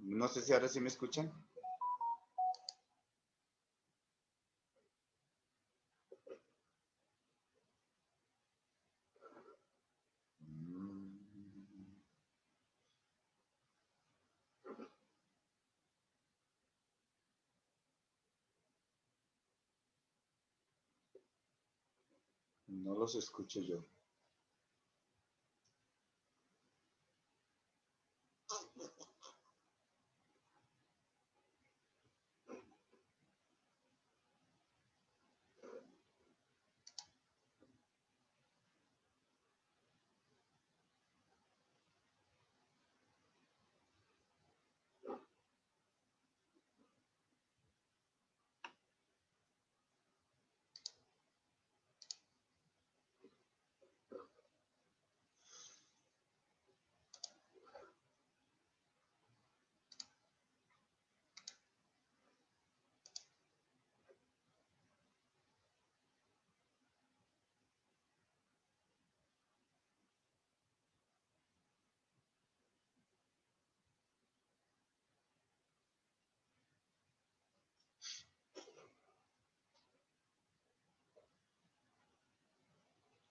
No sé si ahora sí me escuchan. No los escucho yo.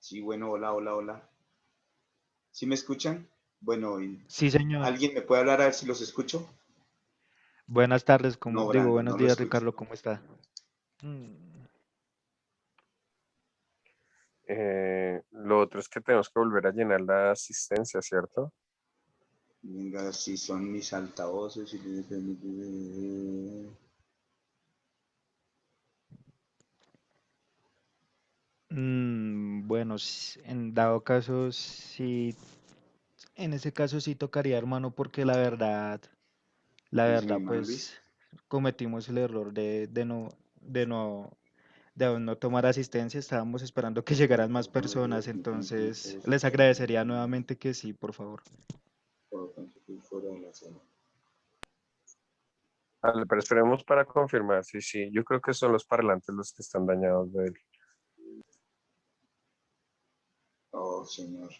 Sí, bueno, hola, hola, hola. ¿Sí me escuchan? Bueno, Sí, señor. ¿alguien me puede hablar a ver si los escucho? Buenas tardes, No, Brandon, buenos no lo días, escucho. Ricardo, ¿cómo está? Mm, Lo otro es que tenemos que volver a llenar la asistencia, ¿cierto? Venga, si son mis altavoces. bueno, en dado caso, sí, en ese caso sí tocaría, hermano, porque la Sí, verdad, señor Luis. pues cometimos el error de no tomar asistencia. Estábamos esperando que llegaran más personas, entonces les agradecería nuevamente que sí, por favor. Fuera de la sala. Vale, pero esperemos para confirmar. Sí, sí, yo creo que son los parlantes los que están dañados de él. Oh, señor.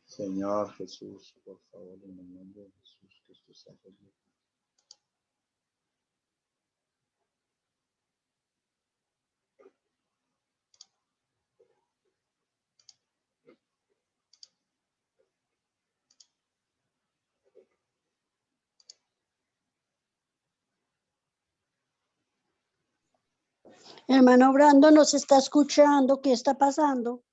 Señor Jesús, por favor, en el nombre de Jesús, que esto sea feliz. Hermano Brando nos está escuchando. ¿Qué está pasando?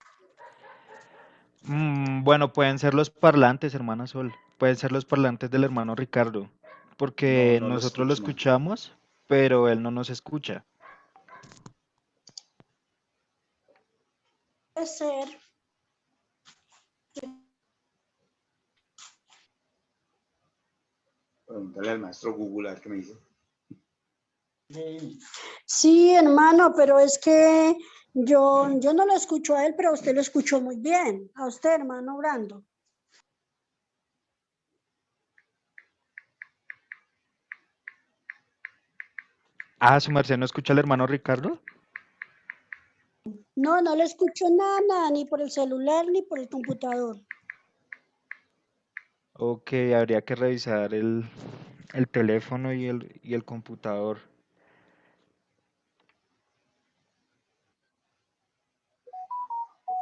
Bueno, pueden ser los parlantes, hermana Sol. Pueden ser los parlantes del hermano Ricardo, No, porque no lo nosotros lo escucho, man. escuchamos, pero él no nos escucha. Puede ser. Pregúntale al maestro Google a ver qué me dice. Sí, hermano, pero es que yo no lo escucho a él, pero usted lo escuchó muy bien. A usted, hermano Brando. Ah, su merced no escucha al hermano Ricardo. No, no le escucho nada, ni por el celular, ni por el computador. Ok, habría que revisar el teléfono y el computador.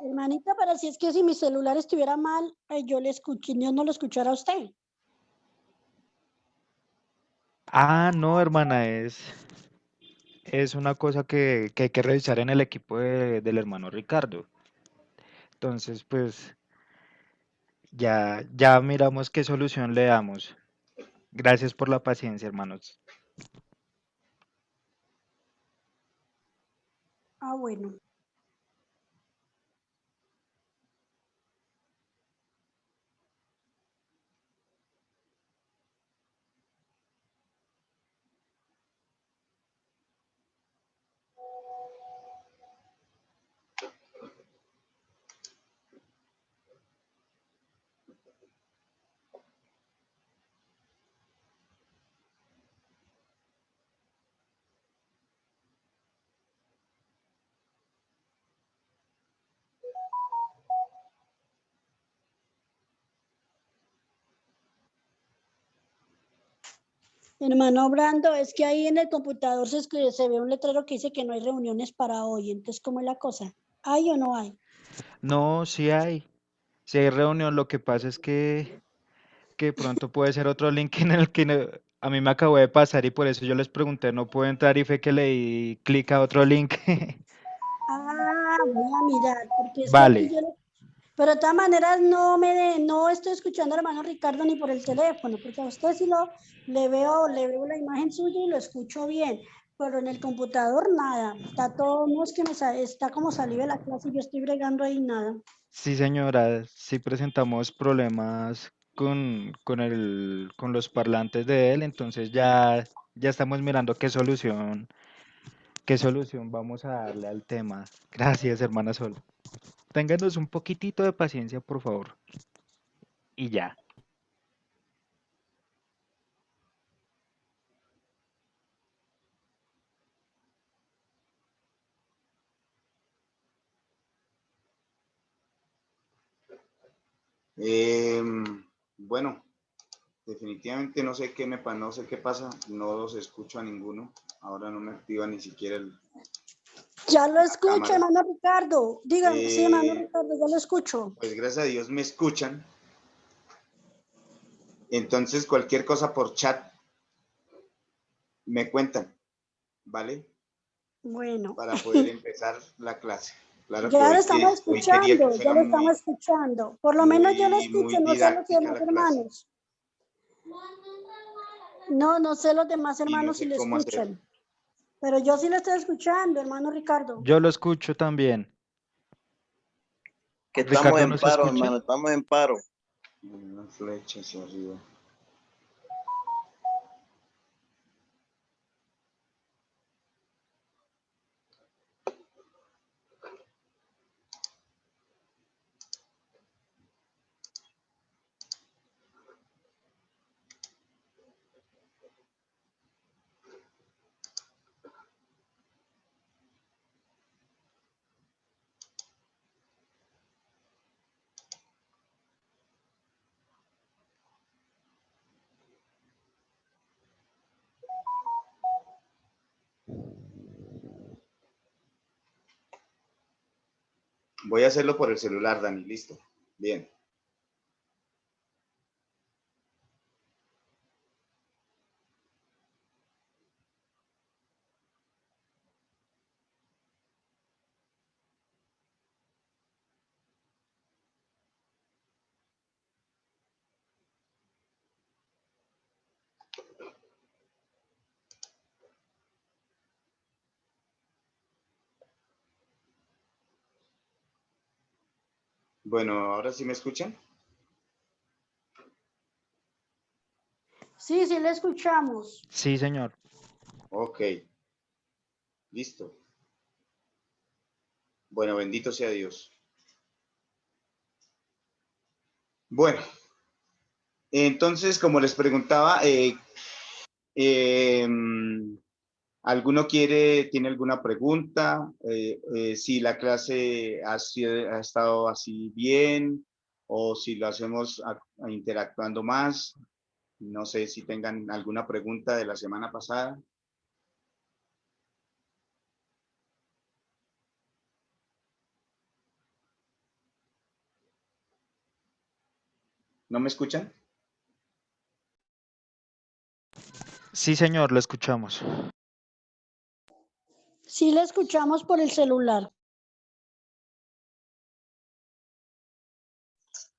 Hermanita, pero si es que si mi celular estuviera mal, yo no lo escuchara a usted. Ah, no, hermana, es una cosa que hay que revisar en el equipo del hermano Ricardo. Entonces, pues ya miramos qué solución le damos. Gracias por la paciencia, hermanos. Ah, bueno. Hermano Brando, es que ahí en el computador se ve un letrero que dice que no hay reuniones para hoy. Entonces, ¿cómo es la cosa? ¿Hay o no hay? No, sí hay. Sí hay reunión, lo que pasa es que pronto puede ser otro link en el que a mí me acabó de pasar y por eso yo les pregunté, no puedo entrar y fue que le di clic a otro link. Ah, voy a mirar, porque es que aquí Vale, yo... Pero de todas maneras no estoy escuchando al hermano Ricardo ni por el teléfono, porque a usted sí le veo la imagen suya y lo escucho bien, pero en el computador nada. Está todo, no es que está como salí de la clase y yo estoy bregando ahí nada. sí señora, sí presentamos problemas con los parlantes de él, entonces ya estamos mirando qué solución vamos a darle al tema. Gracias, hermana Sol. Ténganos un poquitito de paciencia, por favor. Y ya. Bueno, definitivamente no sé qué pasa, no los escucho a ninguno. Ahora no me activa ni siquiera Ya lo la escucho, cámara. hermano Ricardo. Dígame, sí, hermano Eh, Ricardo, ya lo escucho. pues gracias a Dios me escuchan. Entonces cualquier cosa por chat me cuentan, ¿vale? Bueno, Para poder empezar la clase. Claro que ya lo estamos hoy quería que escuchando, ya fuera lo estamos escuchando. Por lo menos yo lo muy escucho, no sé los didáctica demás la clase hermanos. No sé los demás y no hermanos si sé lo cómo hacer. escuchan. Pero yo sí lo estoy escuchando, hermano Ricardo. Yo lo escucho también. Que estamos Ricardo, en ¿nos paro, escucha? hermano, estamos en paro. Una flecha hacia arriba. Voy a hacerlo por el celular, Dani, listo. Bien. Bueno, ahora sí me escuchan. Sí, sí lo escuchamos. Sí, señor. Ok, listo. Bueno, bendito sea Dios. Bueno, entonces, como les preguntaba, eh, ¿alguno tiene alguna pregunta? Si la clase ha estado así bien o si lo hacemos interactuando más. No sé si tengan alguna pregunta de la semana pasada. ¿No me escuchan? Sí, señor, lo escuchamos. Sí lo escuchamos por el celular.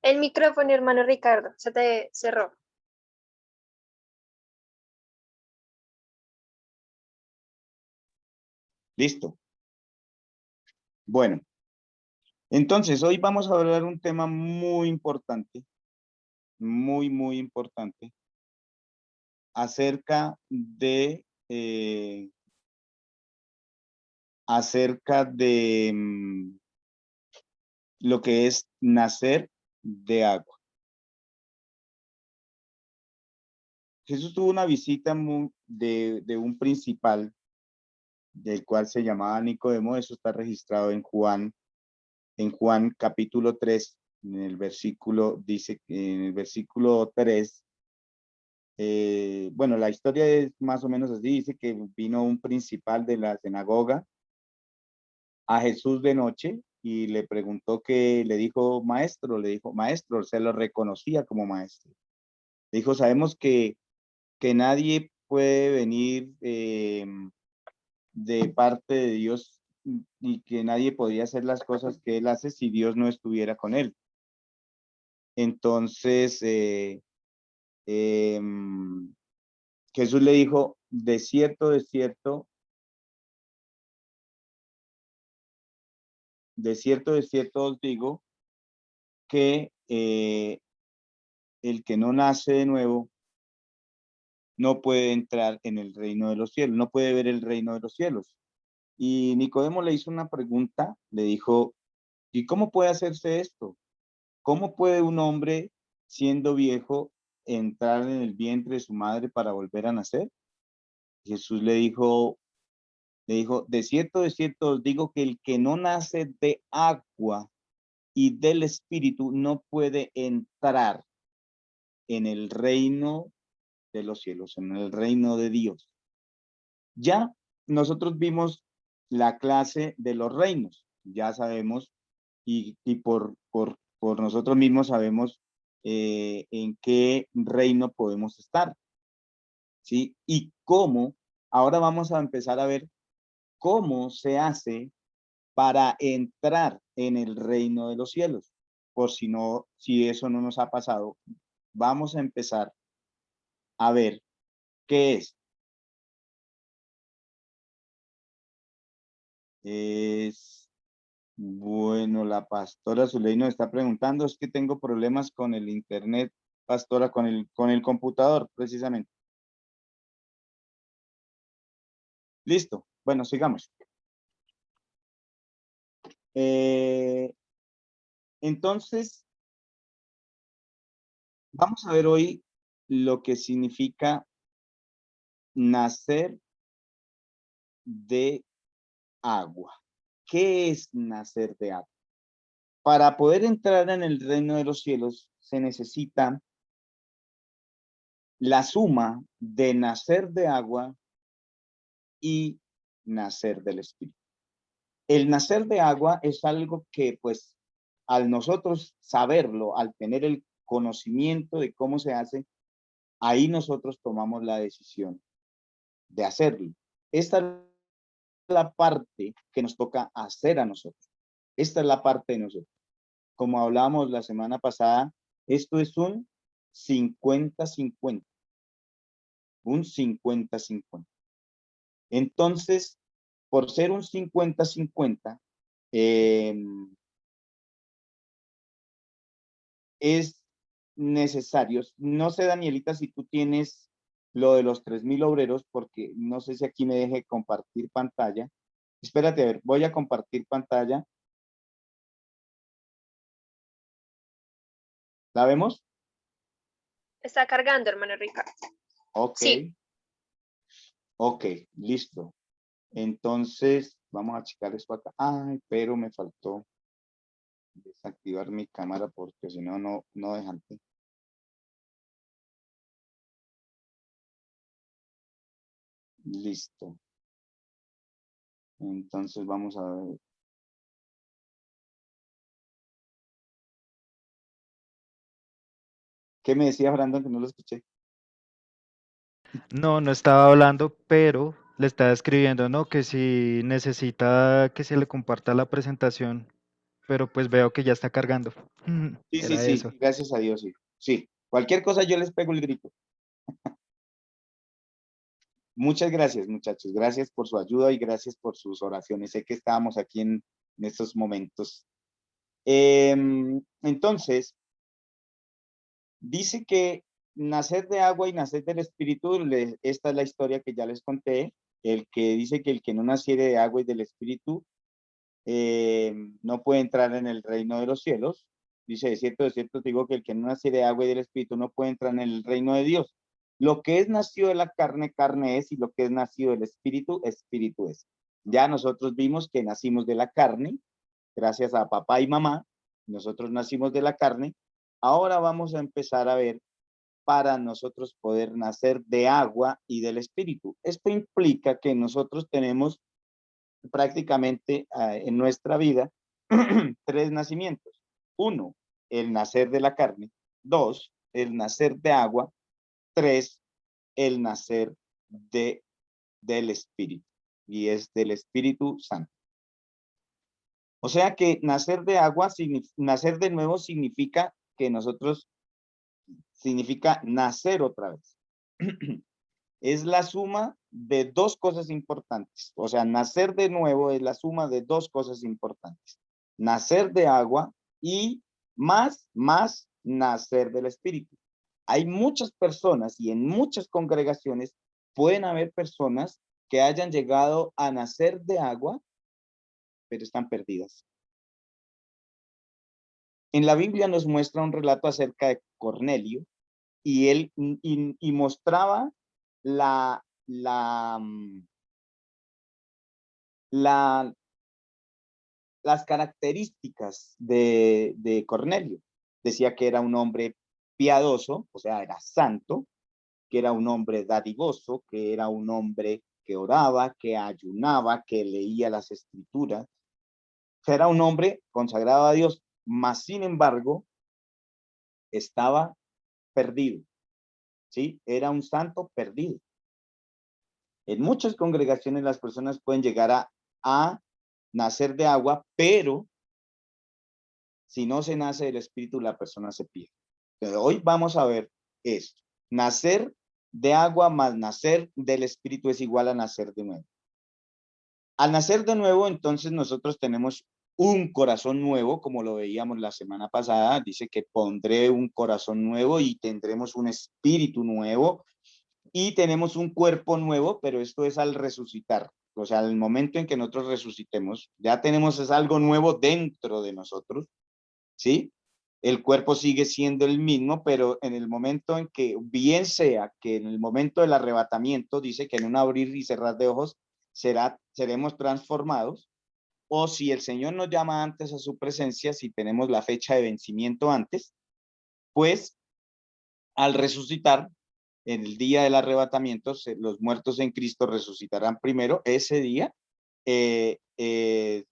El micrófono, hermano Ricardo, se te cerró. Listo. Bueno, entonces hoy vamos a hablar un tema muy importante, muy importante, acerca de lo que es nacer de agua. Jesús tuvo una visita de un principal, del cual se llamaba Nicodemo. Eso está registrado en Juan capítulo 3, en el versículo 3, Bueno, la historia es más o menos así, dice que vino un principal de la sinagoga a Jesús de noche y le preguntó le dijo, maestro, se lo reconocía como maestro. Le dijo, sabemos que nadie puede venir de parte de Dios y que nadie podría hacer las cosas que él hace si Dios no estuviera con él. Entonces, Jesús le dijo, de cierto os digo que el que no nace de nuevo no puede entrar en el reino de los cielos, no puede ver el reino de los cielos. Y Nicodemo le hizo una pregunta, le dijo, ¿y cómo puede hacerse esto? ¿Cómo puede un hombre, siendo viejo, entrar en el vientre de su madre para volver a nacer? Jesús le dijo, de cierto os digo que el que no nace de agua y del Espíritu no puede entrar en el reino de los cielos, en el reino de Dios. Ya nosotros vimos la clase de los reinos, ya sabemos, y por nosotros mismos sabemos en qué reino podemos estar, ¿sí? Y cómo, ahora vamos a empezar a ver cómo se hace para entrar en el reino de los cielos. Por si no, si eso no nos ha pasado, vamos a empezar a ver qué es. Bueno, la pastora Zuley nos está preguntando, es que tengo problemas con el internet, pastora, con el computador, precisamente. Listo. Bueno, sigamos. Entonces, vamos a ver hoy lo que significa nacer de agua. ¿Qué es nacer de agua? Para poder entrar en el reino de los cielos se necesita la suma de nacer de agua y nacer del Espíritu. El nacer de agua es algo que, pues, al nosotros saberlo, al tener el conocimiento de cómo se hace, ahí nosotros tomamos la decisión de hacerlo. Esta es la parte que nos toca hacer a nosotros. Esta es la parte de nosotros. Como hablábamos la semana pasada, esto es un 50-50. Un 50-50. Entonces, por ser un 50-50, es necesario. No sé, Danielita, si tú tienes lo de los 3.000 obreros, porque no sé si aquí me deje compartir pantalla. Espérate, a ver, voy a compartir pantalla. ¿La vemos? Está cargando, hermano Ricardo. Ok. Sí. Ok, listo. Entonces, vamos a checar esto acá. Ay, pero me faltó desactivar mi cámara porque si no, no dejan. Listo. Entonces vamos a ver. ¿Qué me decía Brandon que no lo escuché? No, no estaba hablando, pero le estaba escribiendo, ¿no? Que si necesita que se le comparta la presentación, pero pues veo que ya está cargando. Sí, sí, Era sí, eso. gracias a Dios, sí. Sí, cualquier cosa yo les pego el grito. Muchas gracias, muchachos. Gracias por su ayuda y gracias por sus oraciones. Sé que estábamos aquí en estos momentos. Entonces, dice que nacer de agua y nacer del Espíritu, esta es la historia que ya les conté. El que dice que el que no naciere de agua y del Espíritu no puede entrar en el reino de los cielos. Dice, de cierto, digo que el que no nace de agua y del Espíritu no puede entrar en el reino de Dios. Lo que es nacido de la carne, carne es, y lo que es nacido del Espíritu, Espíritu es. Ya nosotros vimos que nacimos de la carne, gracias a papá y mamá, nosotros nacimos de la carne. Ahora vamos a empezar a ver para nosotros poder nacer de agua y del Espíritu. Esto implica que nosotros tenemos prácticamente en nuestra vida tres nacimientos. Uno, el nacer de la carne. Dos, el nacer de agua. Tres, el nacer del Espíritu. Y es del Espíritu Santo. O sea que nacer de agua, nacer de nuevo significa que significa nacer otra vez. Es la suma de dos cosas importantes. O sea, nacer de nuevo es la suma de dos cosas importantes. Nacer de agua y más nacer del Espíritu. Hay muchas personas y en muchas congregaciones pueden haber personas que hayan llegado a nacer de agua, pero están perdidas. En la Biblia nos muestra un relato acerca de Cornelio y él mostraba las características de Cornelio. Decía que era un hombre piadoso, o sea, era santo, que era un hombre dadivoso, que era un hombre que oraba, que ayunaba, que leía las escrituras. O sea, era un hombre consagrado a Dios, mas sin embargo, estaba perdido, ¿sí? Era un santo perdido. En muchas congregaciones las personas pueden llegar a nacer de agua, pero si no se nace del Espíritu, la persona se pierde. Entonces, hoy vamos a ver esto. Nacer de agua más nacer del Espíritu es igual a nacer de nuevo. Al nacer de nuevo, entonces nosotros tenemos un corazón nuevo, como lo veíamos la semana pasada. Dice que pondré un corazón nuevo y tendremos un espíritu nuevo. Y tenemos un cuerpo nuevo, pero esto es al resucitar. O sea, al momento en que nosotros resucitemos, ya tenemos algo nuevo dentro de nosotros, ¿sí? El cuerpo sigue siendo el mismo, pero en el momento en que, bien sea que en el momento del arrebatamiento, dice que en un abrir y cerrar de ojos seremos transformados, o si el Señor nos llama antes a su presencia, si tenemos la fecha de vencimiento antes, pues al resucitar, en el día del arrebatamiento, los muertos en Cristo resucitarán primero. Ese día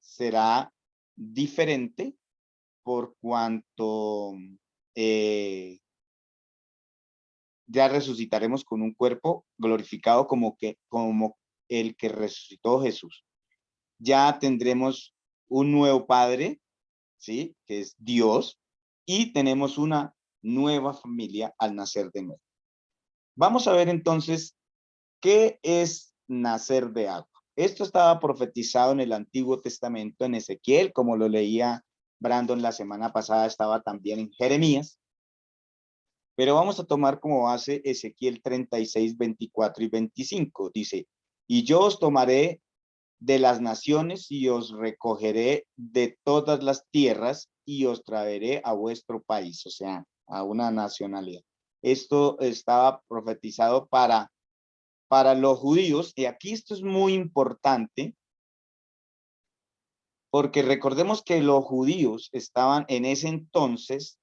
será diferente por cuanto ya resucitaremos con un cuerpo glorificado como el que resucitó Jesús. Ya tendremos un nuevo Padre, ¿sí? Que es Dios, y tenemos una nueva familia al nacer de nuevo. Vamos a ver entonces qué es nacer de agua. Esto estaba profetizado en el Antiguo Testamento, en Ezequiel, como lo leía Brandon la semana pasada, estaba también en Jeremías. Pero vamos a tomar como base Ezequiel 36, 24 y 25. Dice, y yo os tomaré de las naciones y os recogeré de todas las tierras y os traeré a vuestro país, o sea, a una nacionalidad. Esto estaba profetizado para los judíos, y aquí esto es muy importante, porque recordemos que los judíos estaban en ese entonces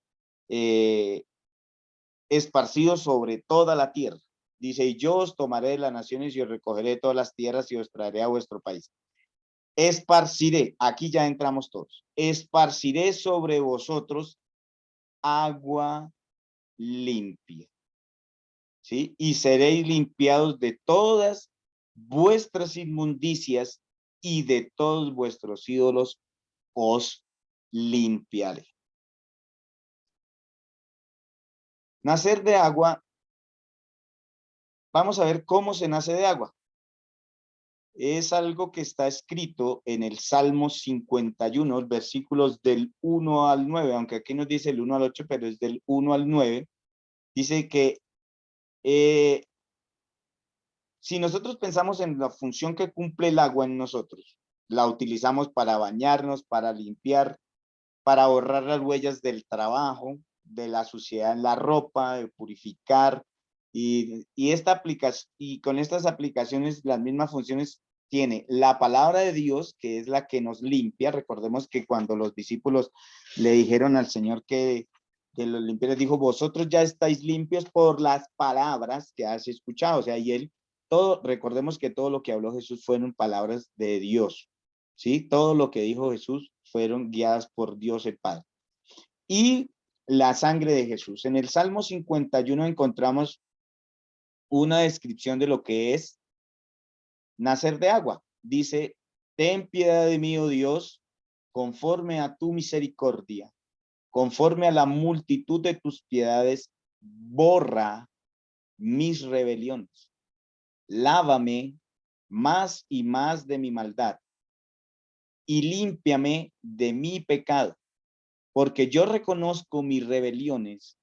esparcidos sobre toda la tierra. Dice, y yo os tomaré de las naciones y os recogeré de todas las tierras y os traeré a vuestro país. Esparciré, aquí ya entramos todos, esparciré sobre vosotros agua limpia, ¿sí? Y seréis limpiados de todas vuestras inmundicias y de todos vuestros ídolos os limpiaré. Nacer de agua, vamos a ver cómo se nace de agua. Es algo que está escrito en el Salmo 51, versículos del 1 al 9, aunque aquí nos dice el 1 al 8, pero es del 1 al 9. Dice que si nosotros pensamos en la función que cumple el agua en nosotros, la utilizamos para bañarnos, para limpiar, para borrar las huellas del trabajo, de la suciedad en la ropa, de purificar, y con estas aplicaciones las mismas funciones tiene la palabra de Dios, que es la que nos limpia. Recordemos que cuando los discípulos le dijeron al Señor que que los limpiaras, dijo, vosotros ya estáis limpios por las palabras que has escuchado. O sea, y él, recordemos que todo lo que habló Jesús fueron palabras de Dios, ¿sí? Todo lo que dijo Jesús fueron guiadas por Dios el Padre. Y la sangre de Jesús. En el Salmo 51 encontramos una descripción de lo que es nacer de agua. Dice, ten piedad de mí, oh Dios, conforme a tu misericordia, conforme a la multitud de tus piedades, borra mis rebeliones. Lávame más y más de mi maldad y límpiame de mi pecado, porque yo reconozco mis rebeliones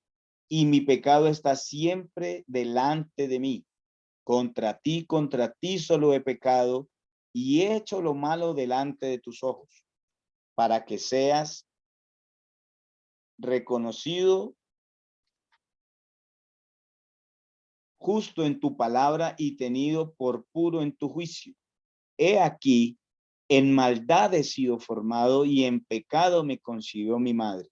y mi pecado está siempre delante de mí. Contra ti solo he pecado y he hecho lo malo delante de tus ojos, para que seas reconocido justo en tu palabra y tenido por puro en tu juicio. He aquí, en maldad he sido formado y en pecado me concibió mi madre.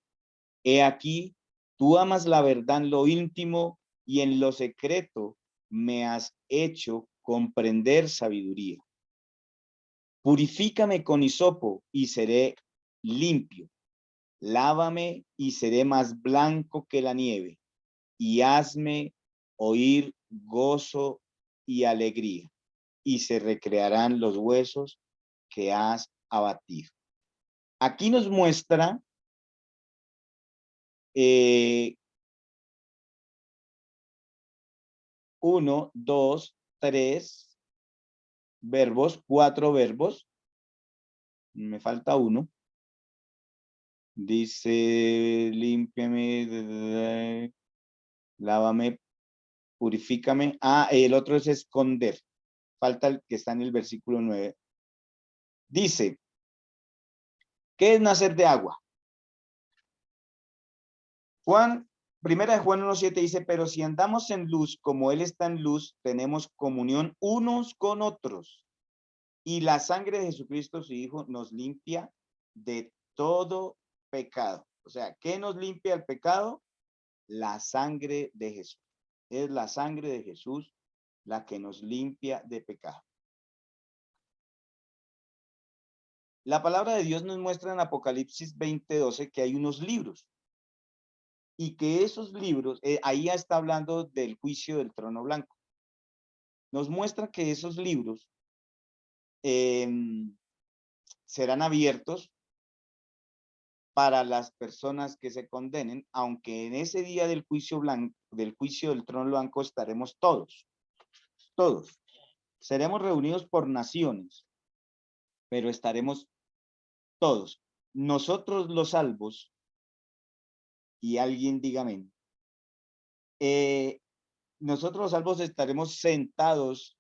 He aquí, tú amas la verdad en lo íntimo y en lo secreto me has hecho comprender sabiduría. Purifícame con hisopo y seré limpio. Lávame y seré más blanco que la nieve. Y hazme oír gozo y alegría. Y se recrearán los huesos que has abatido. Aquí nos muestra 1, 2, 3 verbos, 4 verbos. Me falta uno. Dice, límpiame, lávame, purifícame. Ah, el otro es esconder. Falta el que está en el versículo 9. Dice, ¿qué es nacer de agua? Primera de Juan 1:7 dice, pero si andamos en luz, como Él está en luz, tenemos comunión unos con otros. Y la sangre de Jesucristo, su Hijo, nos limpia de todo pecado. O sea, ¿qué nos limpia el pecado? La sangre de Jesús. Es la sangre de Jesús la que nos limpia de pecado. La palabra de Dios nos muestra en Apocalipsis 20:12 que hay unos libros. Y que esos libros, ahí ya está hablando del juicio del trono blanco. Nos muestra que esos libros serán abiertos para las personas que se condenen, aunque en ese día del juicio blanco, del juicio del trono blanco, estaremos todos. Seremos reunidos por naciones, pero estaremos todos. Nosotros los salvos, y alguien diga amén, nosotros los salvos estaremos sentados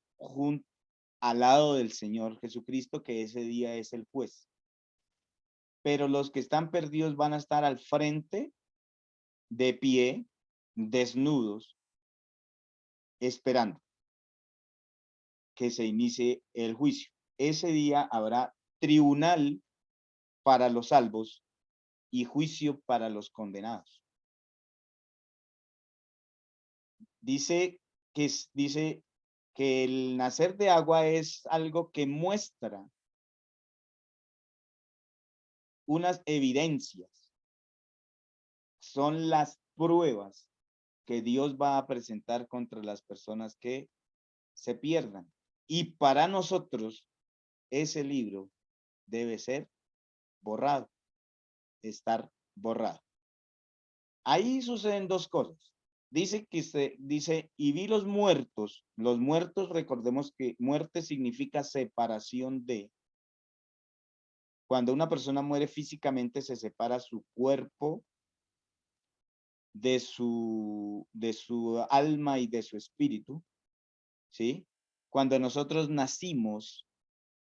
al lado del Señor Jesucristo, que ese día es el juez. Pero los que están perdidos van a estar al frente, de pie, desnudos, esperando que se inicie el juicio. Ese día habrá tribunal para los salvos y juicio para los condenados. Dice que el nacer de agua es algo que muestra unas evidencias. Son las pruebas que Dios va a presentar contra las personas que se pierdan. Y para nosotros, ese libro debe ser borrado, estar borrado. Ahí suceden dos cosas. Dice, y vi los muertos, recordemos que muerte significa separación de. Cuando una persona muere físicamente, se separa su cuerpo de su alma y de su espíritu, ¿sí? Cuando nosotros nacimos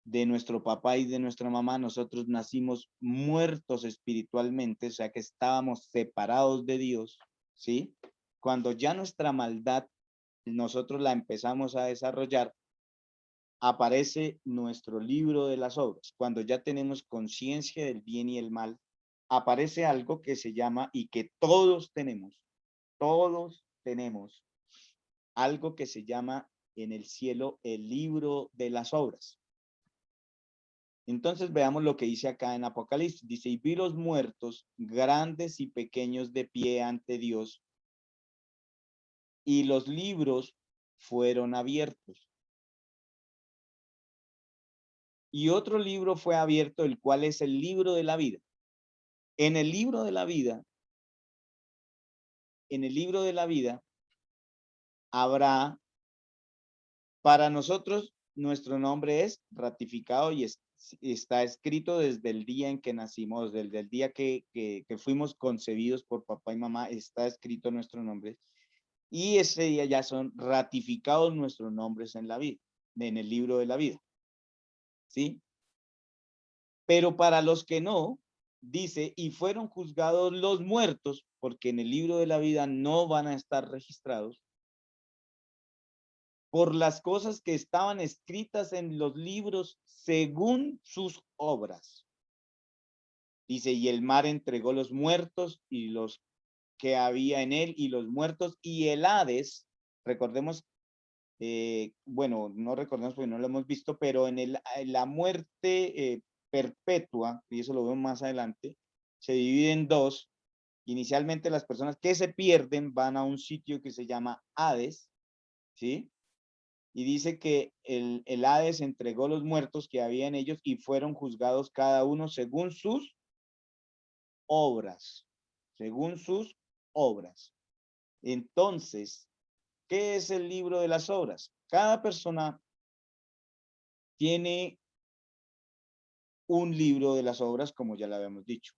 de nuestro papá y de nuestra mamá, nosotros nacimos muertos espiritualmente, o sea que estábamos separados de Dios, ¿sí? Cuando ya nuestra maldad, nosotros la empezamos a desarrollar, aparece nuestro libro de las obras. Cuando ya tenemos conciencia del bien y el mal, aparece algo que se llama, y que todos tenemos algo que se llama en el cielo el libro de las obras. Entonces veamos lo que dice acá en Apocalipsis. Dice, y vi los muertos, grandes y pequeños, de pie ante Dios, y los libros fueron abiertos. Y otro libro fue abierto, el cual es el libro de la vida. En el libro de la vida, habrá, para nosotros, nuestro nombre es ratificado y está escrito desde el día en que nacimos, desde el día que fuimos concebidos por papá y mamá, está escrito nuestro nombre. Y ese día ya son ratificados nuestros nombres en la vida, en el libro de la vida. ¿Sí? Pero para los que no, dice, y fueron juzgados los muertos, porque en el libro de la vida no van a estar registrados, por las cosas que estaban escritas en los libros según sus obras. Dice, y el mar entregó los muertos y los que había en él, y los muertos, y el Hades, recordemos, bueno, no recordemos porque no lo hemos visto, pero en la muerte perpetua, y eso lo vemos más adelante, se divide en dos. Inicialmente las personas que se pierden van a un sitio que se llama Hades, ¿sí? Y dice que el Hades entregó los muertos que había en ellos y fueron juzgados cada uno según sus obras, según sus obras. Entonces, ¿qué es el libro de las obras? Cada persona tiene un libro de las obras, como ya lo habíamos dicho.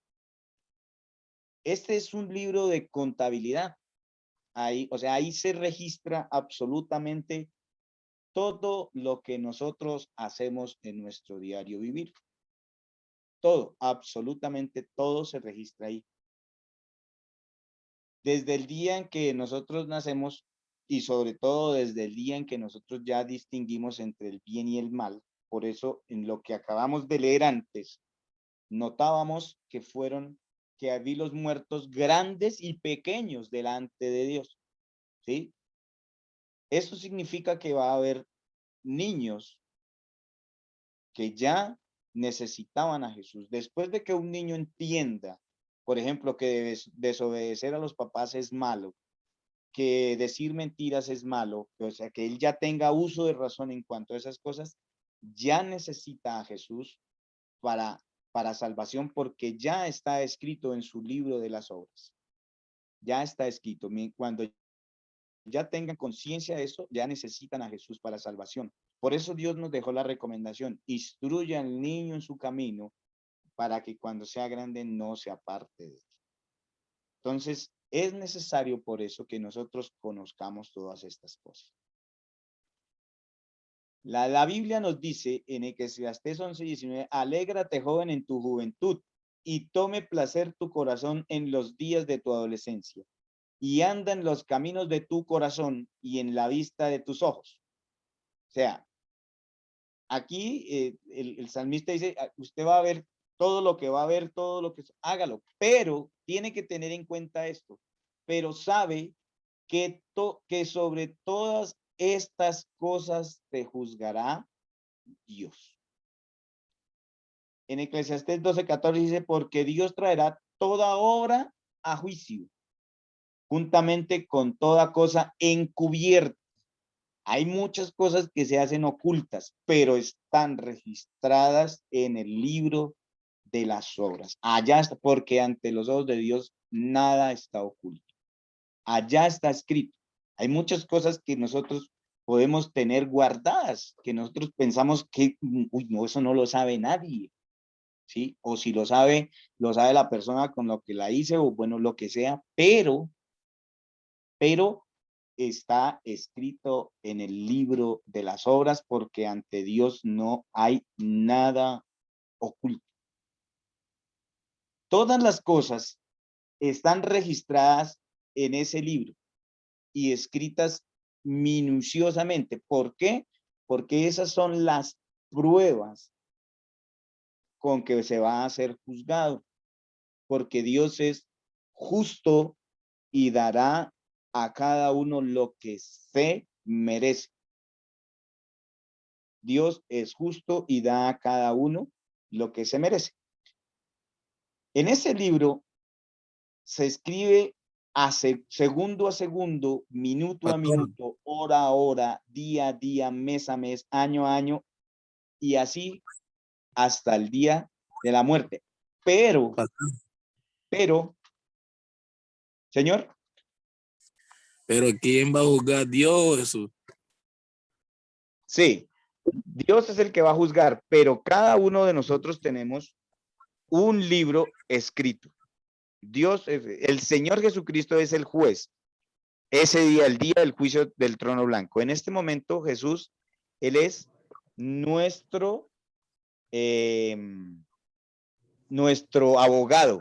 Este es un libro de contabilidad. Ahí, o sea, ahí se registra absolutamente todo lo que nosotros hacemos en nuestro diario vivir. Todo, absolutamente todo se registra ahí. Desde el día en que nosotros nacemos y sobre todo desde el día en que nosotros ya distinguimos entre el bien y el mal. Por eso, en lo que acabamos de leer antes, notábamos que había los muertos grandes y pequeños delante de Dios. ¿Sí? Eso significa que va a haber niños que ya necesitaban a Jesús. Después de que un niño entienda, por ejemplo, que desobedecer a los papás es malo, que decir mentiras es malo, o sea, que él ya tenga uso de razón en cuanto a esas cosas, ya necesita a Jesús para salvación, porque ya está escrito en su libro de las obras. Ya está escrito. Cuando ya tengan conciencia de eso, ya necesitan a Jesús para salvación. Por eso Dios nos dejó la recomendación: instruya al niño en su camino, para que cuando sea grande no se aparte de él. Entonces, es necesario por eso que nosotros conozcamos todas estas cosas. La Biblia nos dice en Eclesiastés 11:19, alégrate, joven, en tu juventud, y tome placer tu corazón en los días de tu adolescencia, y anda en los caminos de tu corazón y en la vista de tus ojos. O sea, aquí el salmista dice, usted va a ver todo lo que va a ver, todo lo que hágalo, pero tiene que tener en cuenta esto, pero sabe que sobre todas estas cosas te juzgará Dios. En Eclesiastés 12:14 dice, porque Dios traerá toda obra a juicio, juntamente con toda cosa encubierta. Hay muchas cosas que se hacen ocultas, pero están registradas en el libro de las obras. Allá está, porque ante los ojos de Dios nada está oculto. Allá está escrito. Hay muchas cosas que nosotros podemos tener guardadas, que nosotros pensamos que, uy, no, eso no lo sabe nadie, ¿sí? O si lo sabe la persona con lo que la hice, o bueno, lo que sea, pero está escrito en el libro de las obras, porque ante Dios no hay nada oculto. Todas las cosas están registradas en ese libro y escritas minuciosamente. ¿Por qué? Porque esas son las pruebas con que se va a ser juzgado. porque Dios es justo y dará a cada uno lo que se merece. Dios es justo y da a cada uno lo que se merece. En ese libro se escribe segundo a segundo, minuto a minuto, hora a hora, día a día, mes a mes, año a año, y así hasta el día de la muerte. Pero, señor. Pero ¿quién va a juzgar? Dios, Jesús. Sí, Dios es el que va a juzgar, pero cada uno de nosotros tenemos un libro escrito. Dios, el Señor Jesucristo es el juez. Ese día, el día del juicio del trono blanco. En este momento, Jesús, Él es nuestro abogado,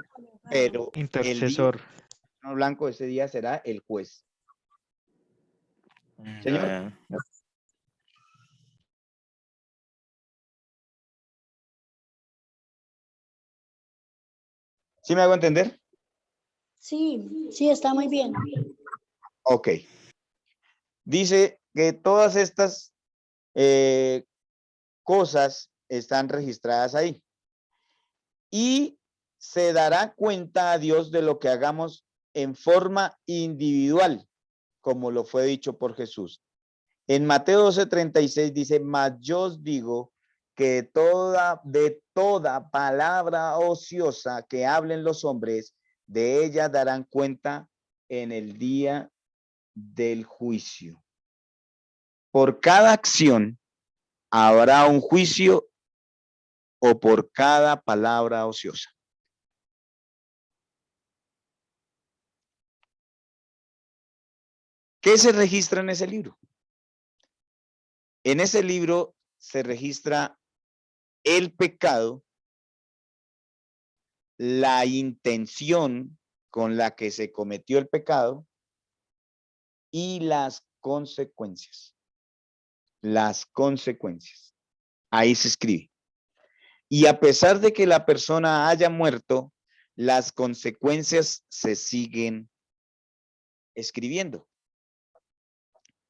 pero Intercesor. el día del trono blanco, ese día será el juez. Señor. ¿Sí me hago entender? Sí, sí, está muy bien. Ok. Dice que todas estas cosas están registradas ahí. Y se dará cuenta a Dios de lo que hagamos en forma individual, como lo fue dicho por Jesús. En Mateo 12:36 dice, mas yo os digo que de toda palabra ociosa que hablen los hombres, de ella darán cuenta en el día del juicio. Por cada acción habrá un juicio o por cada palabra ociosa. ¿Qué se registra en ese libro? En ese libro se registra el pecado, la intención con la que se cometió el pecado y las consecuencias. Las consecuencias. Ahí se escribe. Y a pesar de que la persona haya muerto, las consecuencias se siguen escribiendo.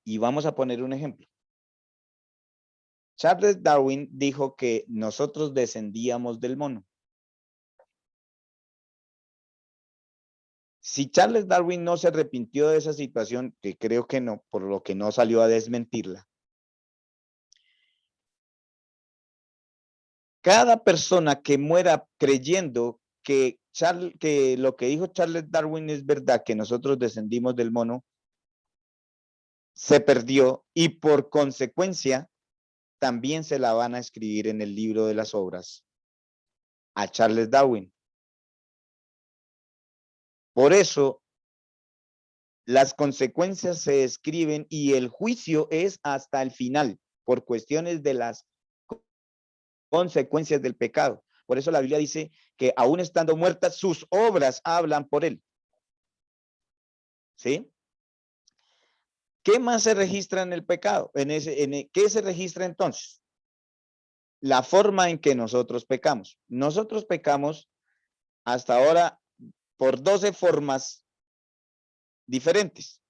Y vamos a poner un ejemplo. Charles Darwin dijo que nosotros descendíamos del mono. Si Charles Darwin no se arrepintió de esa situación, que creo que no, por lo que no salió a desmentirla, cada persona que muera creyendo que lo que dijo Charles Darwin es verdad, que nosotros descendimos del mono, se perdió y por consecuencia también se la van a escribir en el libro de las obras a Charles Darwin. Por eso las consecuencias se escriben y el juicio es hasta el final por cuestiones de las consecuencias del pecado. Por eso la Biblia dice que aún estando muertas, sus obras hablan por él. ¿Sí? ¿Qué más se registra en el pecado? ¿Qué se registra entonces? La forma en que nosotros pecamos. Nosotros pecamos hasta ahora por 12 formas diferentes.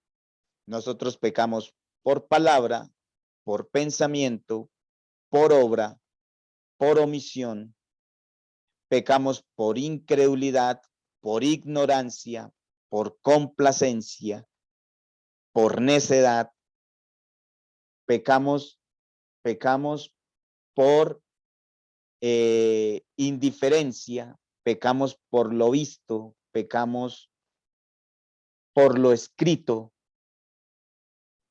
Nosotros pecamos por palabra, por pensamiento, por obra, por omisión. Pecamos por incredulidad, por ignorancia, por complacencia, por necedad. Pecamos por indiferencia, pecamos por lo visto, pecamos por lo escrito,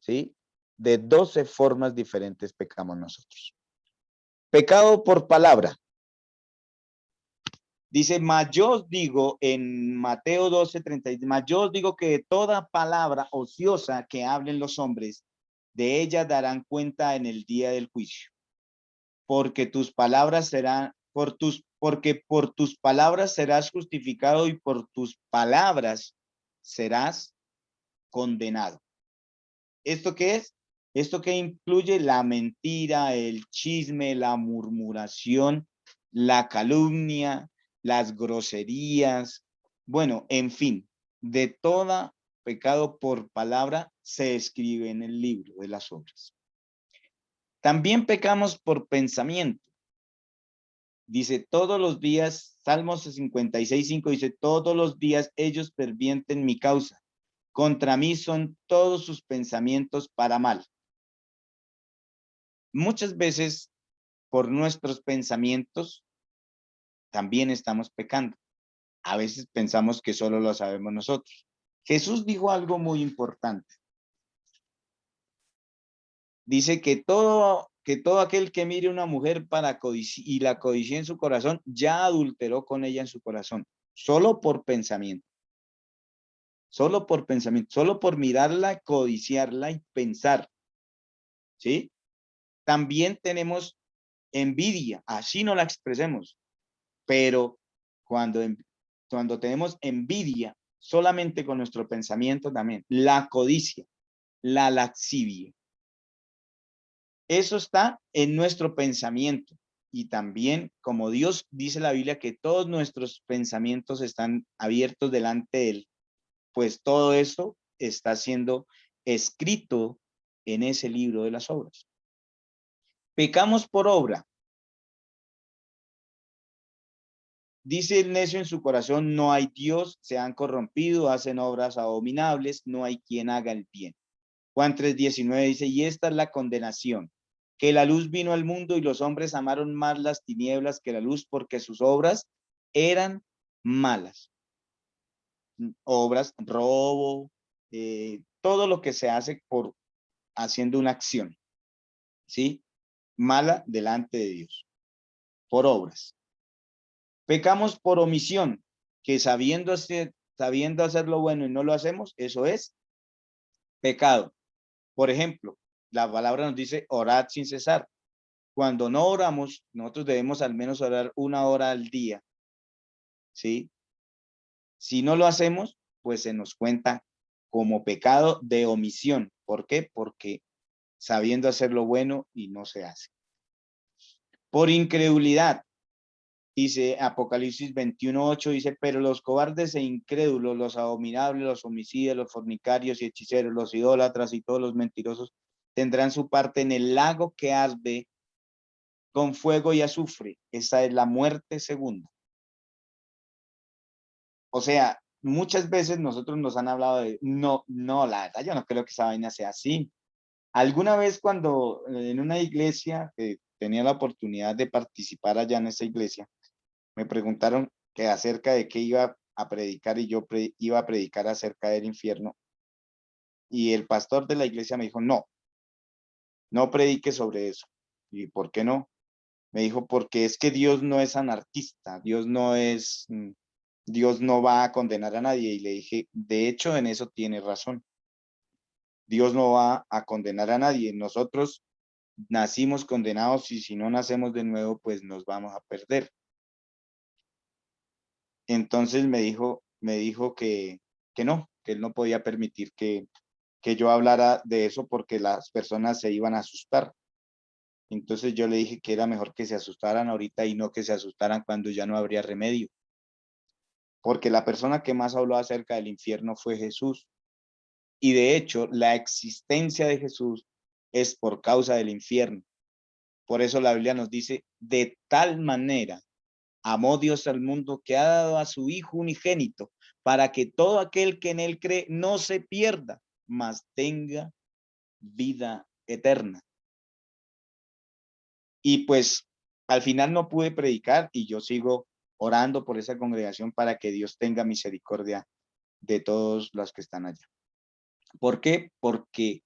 ¿sí? De 12 formas diferentes pecamos nosotros. Pecado por palabra. Dice, mas yo os digo en Mateo 12:30, mas yo os digo que toda palabra ociosa que hablen los hombres, de ella darán cuenta en el día del juicio. Porque tus palabras serán, porque por tus palabras serás justificado y por tus palabras serás condenado. ¿Esto qué es? Esto que incluye la mentira, el chisme, la murmuración, la calumnia, las groserías, Bueno, en fin, de todo pecado por palabra se escribe en el libro de las obras. También pecamos por pensamiento. Dice todos los días, Salmos 56:5 dice, todos los días ellos pervierten mi causa. Contra mí son todos sus pensamientos para mal. Muchas veces por nuestros pensamientos también estamos pecando. A veces pensamos que solo lo sabemos nosotros. Jesús dijo algo muy importante. Dice que todo aquel que mire una mujer y la codicie en su corazón, ya adulteró con ella en su corazón, solo por pensamiento. Solo por pensamiento, solo por mirarla, codiciarla y pensar. ¿Sí? También tenemos envidia, así no la expresemos, pero cuando tenemos envidia solamente con nuestro pensamiento también, la codicia, la lascivia, eso está en nuestro pensamiento. Y también, como Dios dice la Biblia, que todos nuestros pensamientos están abiertos delante de Él, pues todo eso está siendo escrito en ese libro de las obras. Pecamos por obra. Dice el necio en su corazón, no hay Dios, se han corrompido, hacen obras abominables, no hay quien haga el bien. Juan 3:19 dice, y esta es la condenación, que la luz vino al mundo y los hombres amaron más las tinieblas que la luz porque sus obras eran malas. Obras, robo, todo lo que se hace por haciendo una acción, ¿sí? Mala delante de Dios, por obras. Pecamos por omisión, que sabiendo hacer lo bueno y no lo hacemos, eso es pecado. Por ejemplo, la palabra nos dice orad sin cesar. Cuando no oramos, nosotros debemos al menos orar 1 hora al día, ¿sí? Si no lo hacemos, pues se nos cuenta como pecado de omisión. ¿Por qué? Porque sabiendo hacer lo bueno y no se hace. Por incredulidad, dice Apocalipsis 21:8, dice, pero los cobardes e incrédulos, los abominables, los homicidas, los fornicarios y hechiceros, los idólatras y todos los mentirosos tendrán su parte en el lago que arde con fuego y azufre. Esa es la muerte segunda. O sea, muchas veces nosotros nos han hablado de, no, la verdad, yo no creo que esa vaina sea así. Alguna vez cuando en una iglesia, tenía la oportunidad de participar allá en esa iglesia, me preguntaron que acerca de qué iba a predicar y yo iba a predicar acerca del infierno. Y el pastor de la iglesia me dijo, no predique sobre eso. ¿Y por qué no? Me dijo, porque es que Dios no es anarquista, Dios no va a condenar a nadie. Y le dije, de hecho, en eso tiene razón. Dios no va a condenar a nadie. Nosotros nacimos condenados y si no nacemos de nuevo, pues nos vamos a perder. Entonces me dijo que no, que él no podía permitir que yo hablara de eso porque las personas se iban a asustar. Entonces yo le dije que era mejor que se asustaran ahorita y no que se asustaran cuando ya no habría remedio. Porque la persona que más habló acerca del infierno fue Jesús. Y de hecho, la existencia de Jesús es por causa del infierno. Por eso la Biblia nos dice, de tal manera amó Dios al mundo que ha dado a su Hijo unigénito para que todo aquel que en él cree no se pierda, mas tenga vida eterna. Y pues al final no pude predicar y yo sigo orando por esa congregación para que Dios tenga misericordia de todos los que están allá. ¿Por qué? Porque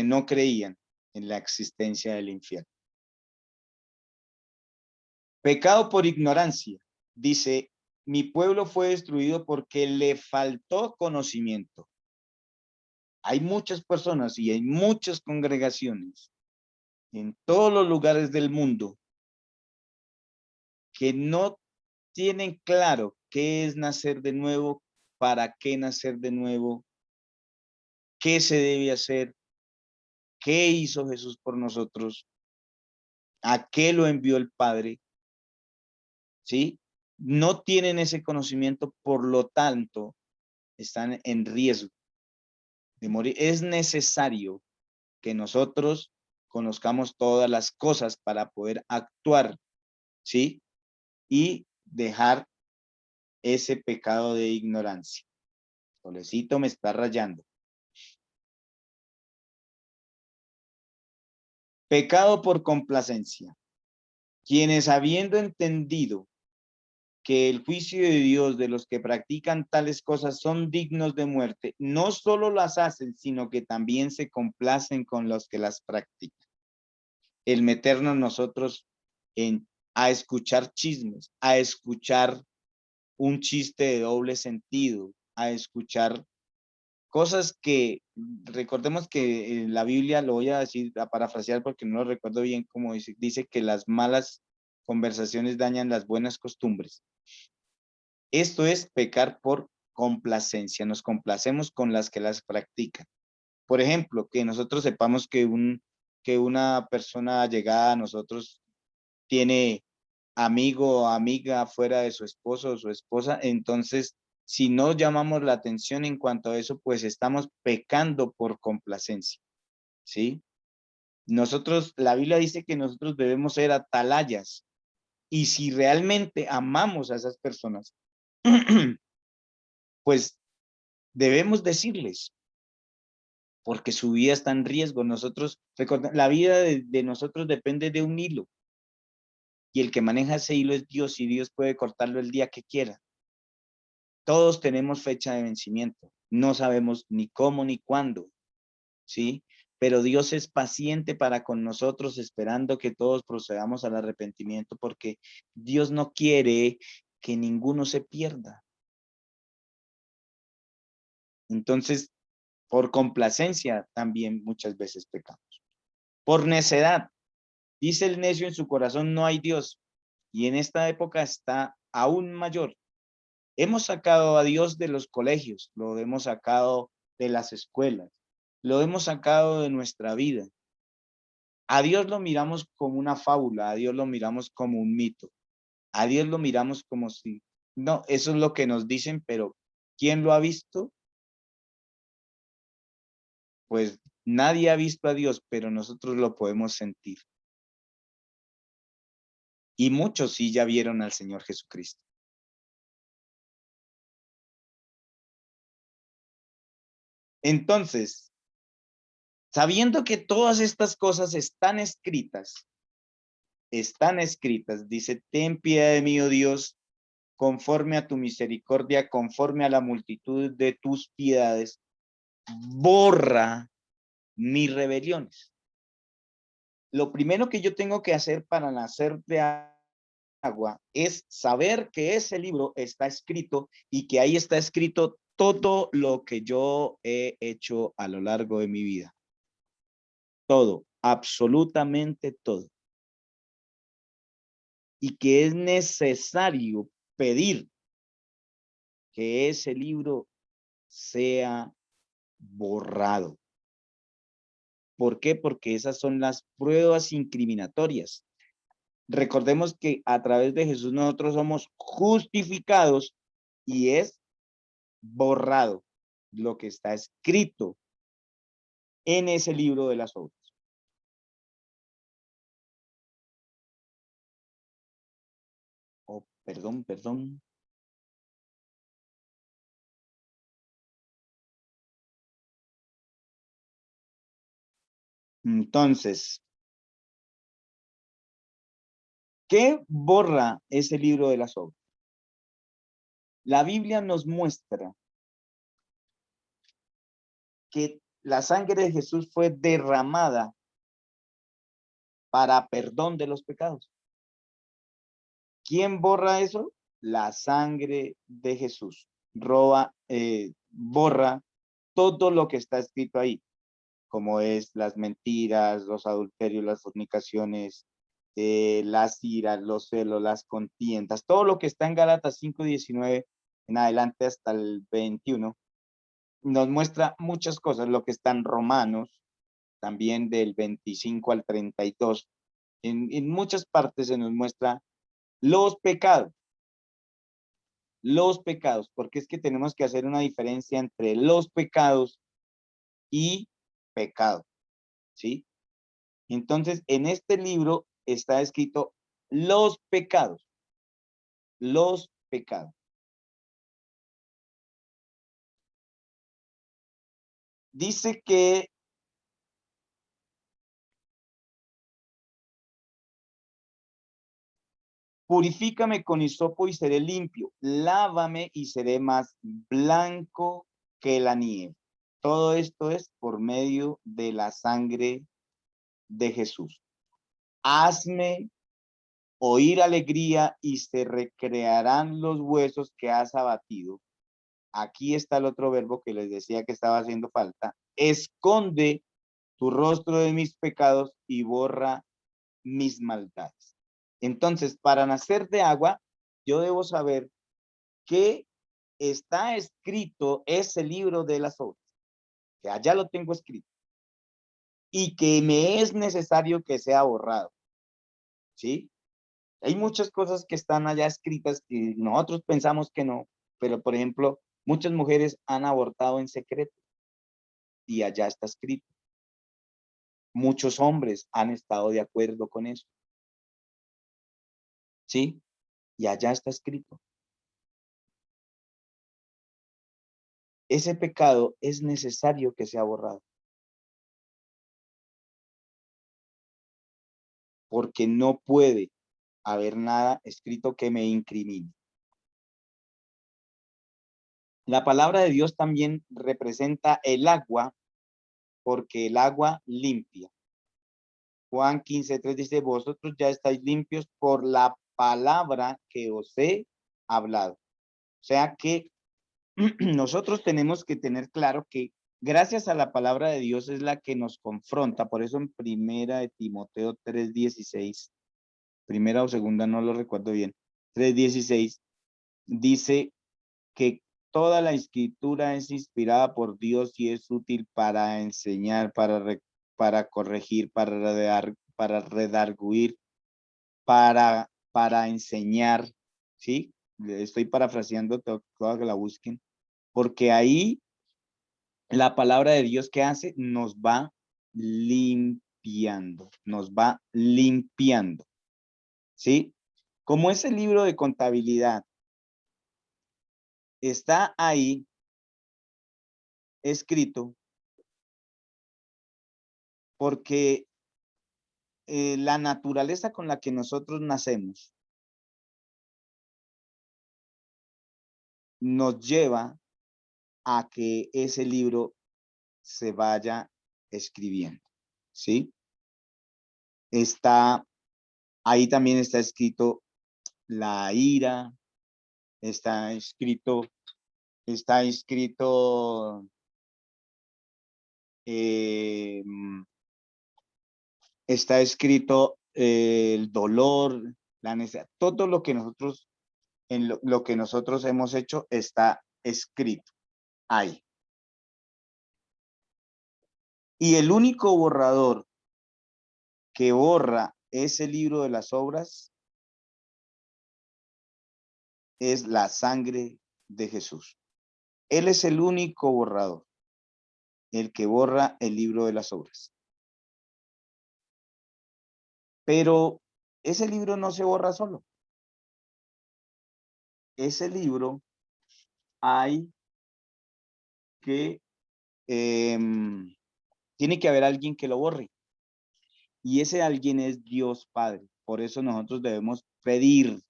no creían en la existencia del infierno. Pecado por ignorancia. Dice, mi pueblo fue destruido porque le faltó conocimiento. Hay muchas personas y hay muchas congregaciones en todos los lugares del mundo que no tienen claro qué es nacer de nuevo, para qué nacer de nuevo, qué se debe hacer, qué hizo Jesús por nosotros, a qué lo envió el Padre, ¿sí? no tienen ese conocimiento, por lo tanto, están en riesgo de morir. Es necesario que nosotros conozcamos todas las cosas para poder actuar, ¿sí? Y dejar ese pecado de ignorancia. Solecito me está rayando. Pecado por complacencia. Quienes habiendo entendido que el juicio de Dios de los que practican tales cosas son dignos de muerte, no solo las hacen, sino que también se complacen con los que las practican. El meternos nosotros a escuchar chismes, a escuchar un chiste de doble sentido, a escuchar cosas que, recordemos que en la Biblia, lo voy a decir, a parafrasear porque no lo recuerdo bien, como dice que las malas conversaciones dañan las buenas costumbres. Esto es pecar por complacencia, nos complacemos con las que las practican. Por ejemplo, que nosotros sepamos que una persona llegada a nosotros tiene amigo o amiga fuera de su esposo o su esposa, entonces si no llamamos la atención en cuanto a eso, pues estamos pecando por complacencia, ¿sí? Nosotros, la Biblia dice que nosotros debemos ser atalayas, y si realmente amamos a esas personas, pues debemos decirles, porque su vida está en riesgo. Nosotros, la vida de nosotros depende de un hilo, y el que maneja ese hilo es Dios, y Dios puede cortarlo el día que quiera. Todos tenemos fecha de vencimiento, no sabemos ni cómo ni cuándo, ¿sí? Pero Dios es paciente para con nosotros, esperando que todos procedamos al arrepentimiento, porque Dios no quiere que ninguno se pierda. Entonces, por complacencia también muchas veces pecamos. Por necedad, dice el necio en su corazón, no hay Dios, y en esta época está aún mayor. Hemos sacado a Dios de los colegios, lo hemos sacado de las escuelas, lo hemos sacado de nuestra vida. A Dios lo miramos como una fábula, a Dios lo miramos como un mito, a Dios lo miramos como si, no, eso es lo que nos dicen, pero ¿quién lo ha visto? Pues nadie ha visto a Dios, pero nosotros lo podemos sentir. Y muchos sí ya vieron al Señor Jesucristo. Entonces, sabiendo que todas estas cosas están escritas, dice, ten piedad de mí, oh Dios, conforme a tu misericordia, conforme a la multitud de tus piedades, borra mis rebeliones. Lo primero que yo tengo que hacer para nacer de agua es saber que ese libro está escrito y que ahí está escrito todo lo que yo he hecho a lo largo de mi vida. Todo, absolutamente todo. Y que es necesario pedir que ese libro sea borrado. ¿Por qué? Porque esas son las pruebas incriminatorias. Recordemos que a través de Jesús nosotros somos justificados y es borrado lo que está escrito en ese libro de las obras. Oh, perdón. Entonces, ¿qué borra ese libro de las obras? La Biblia nos muestra que la sangre de Jesús fue derramada para perdón de los pecados. ¿Quién borra eso? La sangre de Jesús. Borra todo lo que está escrito ahí, como es las mentiras, los adulterios, las fornicaciones, las iras, los celos, las contiendas, todo lo que está en Gálatas 5:19 en adelante hasta el 21, nos muestra muchas cosas, lo que está en Romanos, también del 25 al 32, en muchas partes se nos muestra los pecados. los pecados, porque es que tenemos que hacer una diferencia entre los pecados y pecado, ¿sí? Entonces, en este libro está escrito los pecados, los pecados. Dice que purifícame con hisopo y seré limpio, lávame y seré más blanco que la nieve. Todo esto es por medio de la sangre de Jesús. Hazme oír alegría y se recrearán los huesos que has abatido. Aquí está el otro verbo que les decía que estaba haciendo falta. Esconde tu rostro de mis pecados y borra mis maldades. Entonces, para nacer de agua, yo debo saber que está escrito ese libro de las obras, que allá lo tengo escrito, y que me es necesario que sea borrado, ¿sí? Hay muchas cosas que están allá escritas que nosotros pensamos que no, pero por ejemplo, muchas mujeres han abortado en secreto y allá está escrito. Muchos hombres han estado de acuerdo con eso, ¿sí? Y allá está escrito. Ese pecado es necesario que sea borrado. Porque no puede haber nada escrito que me incrimine. La palabra de Dios también representa el agua, porque el agua limpia. Juan 15:3 dice, vosotros ya estáis limpios por la palabra que os he hablado. O sea que nosotros tenemos que tener claro que gracias a la palabra de Dios es la que nos confronta. Por eso en primera de Timoteo 3:16, primera o segunda, no lo recuerdo bien, 3:16, dice que toda la escritura es inspirada por Dios y es útil para enseñar, para corregir, para redarguir, para enseñar, ¿sí? Estoy parafraseando, toda que la busquen, porque ahí la palabra de Dios que hace nos va limpiando, ¿sí? Como ese libro de contabilidad está ahí escrito porque la naturaleza con la que nosotros nacemos nos lleva a que ese libro se vaya escribiendo, ¿sí? Ahí también está escrito la ira, está escrito el dolor, la necesidad, todo lo que nosotros, lo que nosotros hemos hecho está escrito ahí. Y el único borrador que borra ese libro de las obras es la sangre de Jesús. Él es el único borrador, el que borra el libro de las obras. Pero ese libro no se borra solo. Ese libro hay que, tiene que haber alguien que lo borre. Y ese alguien es Dios Padre. Por eso nosotros debemos pedir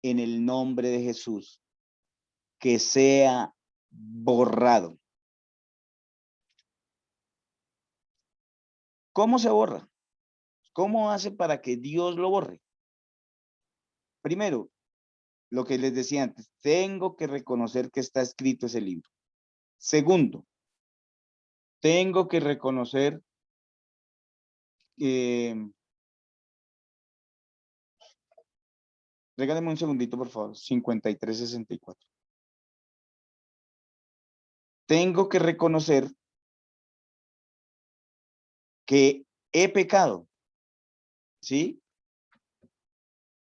en el nombre de Jesús que sea borrado. ¿Cómo se borra? ¿Cómo hace para que Dios lo borre? Primero, lo que les decía antes, tengo que reconocer que está escrito ese libro. Segundo, tengo que reconocer regálame un segundito, por favor, 5364. Tengo que reconocer que he pecado, ¿sí?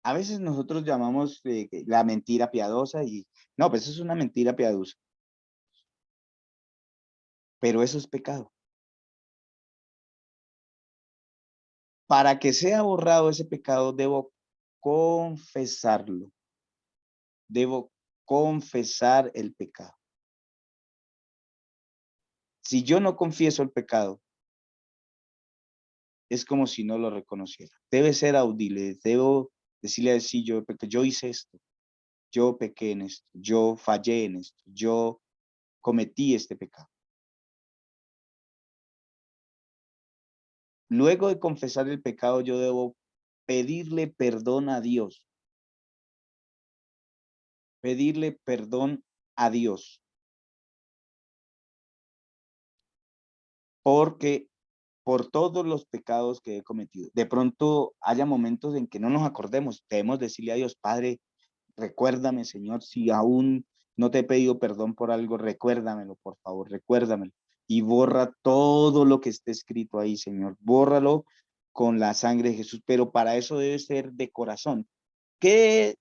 A veces nosotros llamamos la mentira piadosa y no, pues eso es una mentira piadosa, pero eso es pecado. Para que sea borrado ese pecado, debo confesarlo. Debo confesar el pecado. Si yo no confieso el pecado, es como si no lo reconociera. Debe ser audible, debo decirle a sí, yo hice esto, yo pequé en esto, yo fallé en esto, yo cometí este pecado. Luego de confesar el pecado, yo debo pedirle perdón a Dios. Pedirle perdón a Dios. Porque por todos los pecados que he cometido. De pronto haya momentos en que no nos acordemos. Debemos decirle a Dios, Padre, recuérdame, Señor, si aún no te he pedido perdón por algo, recuérdamelo, por favor, recuérdamelo. Y borra todo lo que esté escrito ahí, Señor. Bórralo con la sangre de Jesús, pero para eso debe ser de corazón.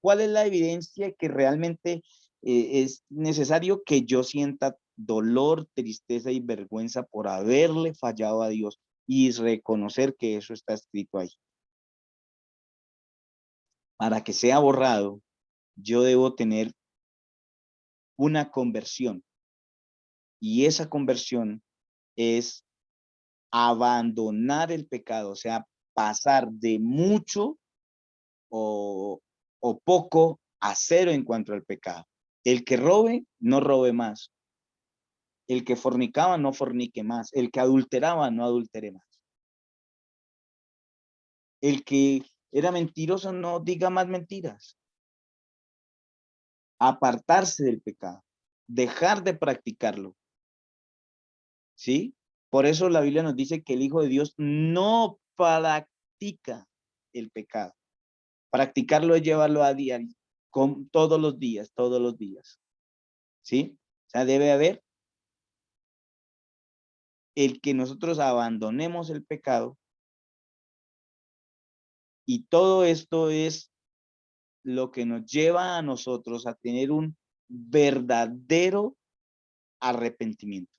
¿Cuál es la evidencia que realmente es necesario que yo sienta dolor, tristeza y vergüenza por haberle fallado a Dios y reconocer que eso está escrito ahí? Para que sea borrado, yo debo tener una conversión, y esa conversión es abandonar el pecado, o sea, pasar de mucho o, o poco a cero en cuanto al pecado. El que robe, no robe más. El que fornicaba, no fornique más. El que adulteraba, no adultere más. El que era mentiroso, no diga más mentiras. Apartarse del pecado, dejar de practicarlo. ¿Sí? Por eso la Biblia nos dice que el Hijo de Dios no practica el pecado. Practicarlo es llevarlo a diario, con todos los días, todos los días. ¿Sí? O sea, debe haber el que nosotros abandonemos el pecado, y todo esto es lo que nos lleva a nosotros a tener un verdadero arrepentimiento.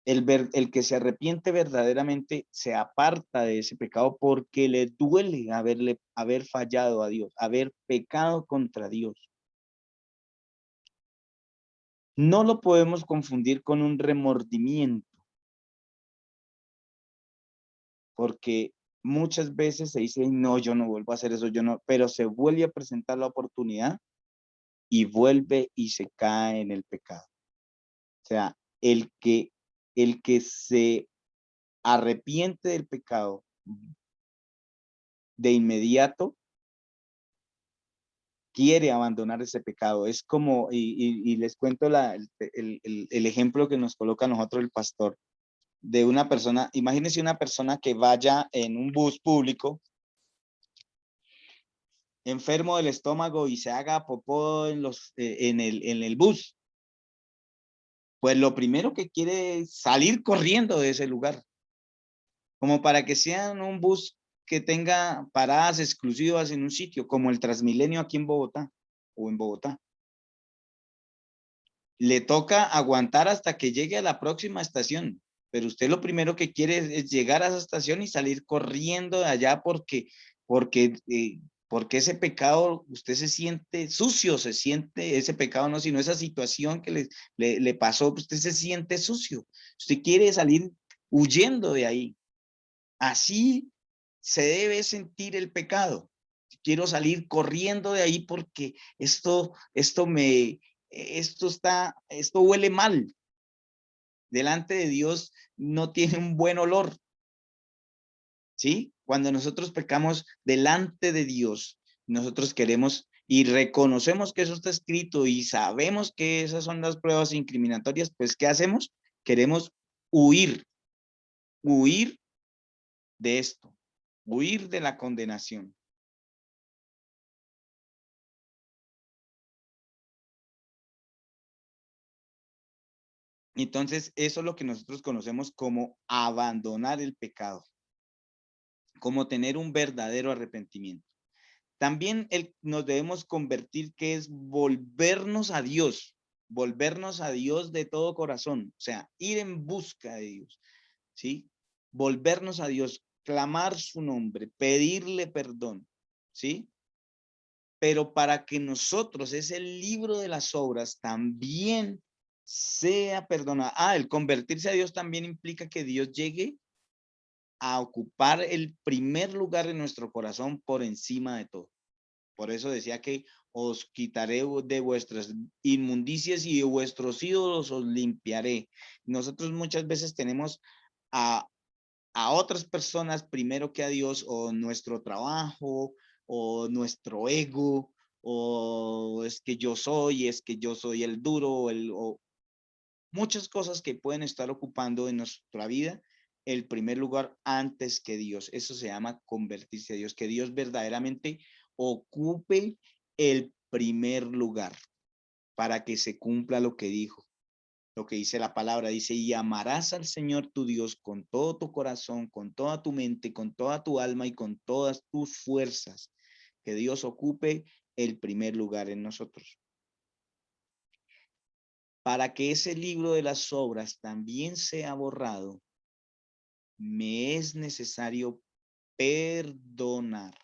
El que se arrepiente verdaderamente se aparta de ese pecado porque le duele haber fallado a Dios, haber pecado contra Dios. No lo podemos confundir con un remordimiento, porque muchas veces se dice, no, yo no vuelvo a hacer eso, yo no, pero se vuelve a presentar la oportunidad y vuelve y se cae en el pecado. O sea, el que se arrepiente del pecado de inmediato quiere abandonar ese pecado. Es como, y les cuento el ejemplo que nos coloca a nosotros el pastor, de una persona. Imagínense una persona que vaya en un bus público, enfermo del estómago, y se haga popó en el bus. Pues lo primero que quiere es salir corriendo de ese lugar, como para que sea un bus que tenga paradas exclusivas en un sitio, como el Transmilenio aquí en Bogotá, o en Bogotá. Le toca aguantar hasta que llegue a la próxima estación, pero usted lo primero que quiere es llegar a esa estación y salir corriendo de allá porque ese pecado, usted se siente sucio, se siente ese pecado, no, sino esa situación que le pasó, usted se siente sucio, usted quiere salir huyendo de ahí. Así se debe sentir el pecado. Quiero salir corriendo de ahí porque esto huele mal. Delante de Dios no tiene un buen olor. ¿Sí? Cuando nosotros pecamos delante de Dios, nosotros queremos y reconocemos que eso está escrito y sabemos que esas son las pruebas incriminatorias, pues ¿qué hacemos? Queremos huir de esto, huir de la condenación. Entonces, eso es lo que nosotros conocemos como abandonar el pecado. como tener un verdadero arrepentimiento. También nos debemos convertir, que es volvernos a Dios de todo corazón, o sea, ir en busca de Dios, ¿sí? Volvernos a Dios, clamar su nombre, pedirle perdón, ¿sí? Pero para que nosotros, ese libro de las obras, también sea perdonado. El convertirse a Dios también implica que Dios llegue a ocupar el primer lugar en nuestro corazón por encima de todo. Por eso decía que os quitaré de vuestras inmundicias y de vuestros ídolos os limpiaré. Nosotros muchas veces tenemos a otras personas primero que a Dios, o nuestro trabajo, o nuestro ego, o es que yo soy el duro, o muchas cosas que pueden estar ocupando en nuestra vida el primer lugar antes que Dios. Eso se llama convertirse a Dios, que Dios verdaderamente ocupe el primer lugar para que se cumpla lo que dijo. Lo que dice la palabra, dice, y amarás al Señor tu Dios con todo tu corazón, con toda tu mente, con toda tu alma y con todas tus fuerzas. Que Dios ocupe el primer lugar en nosotros. Para que ese libro de las obras también sea borrado, me es necesario perdonar.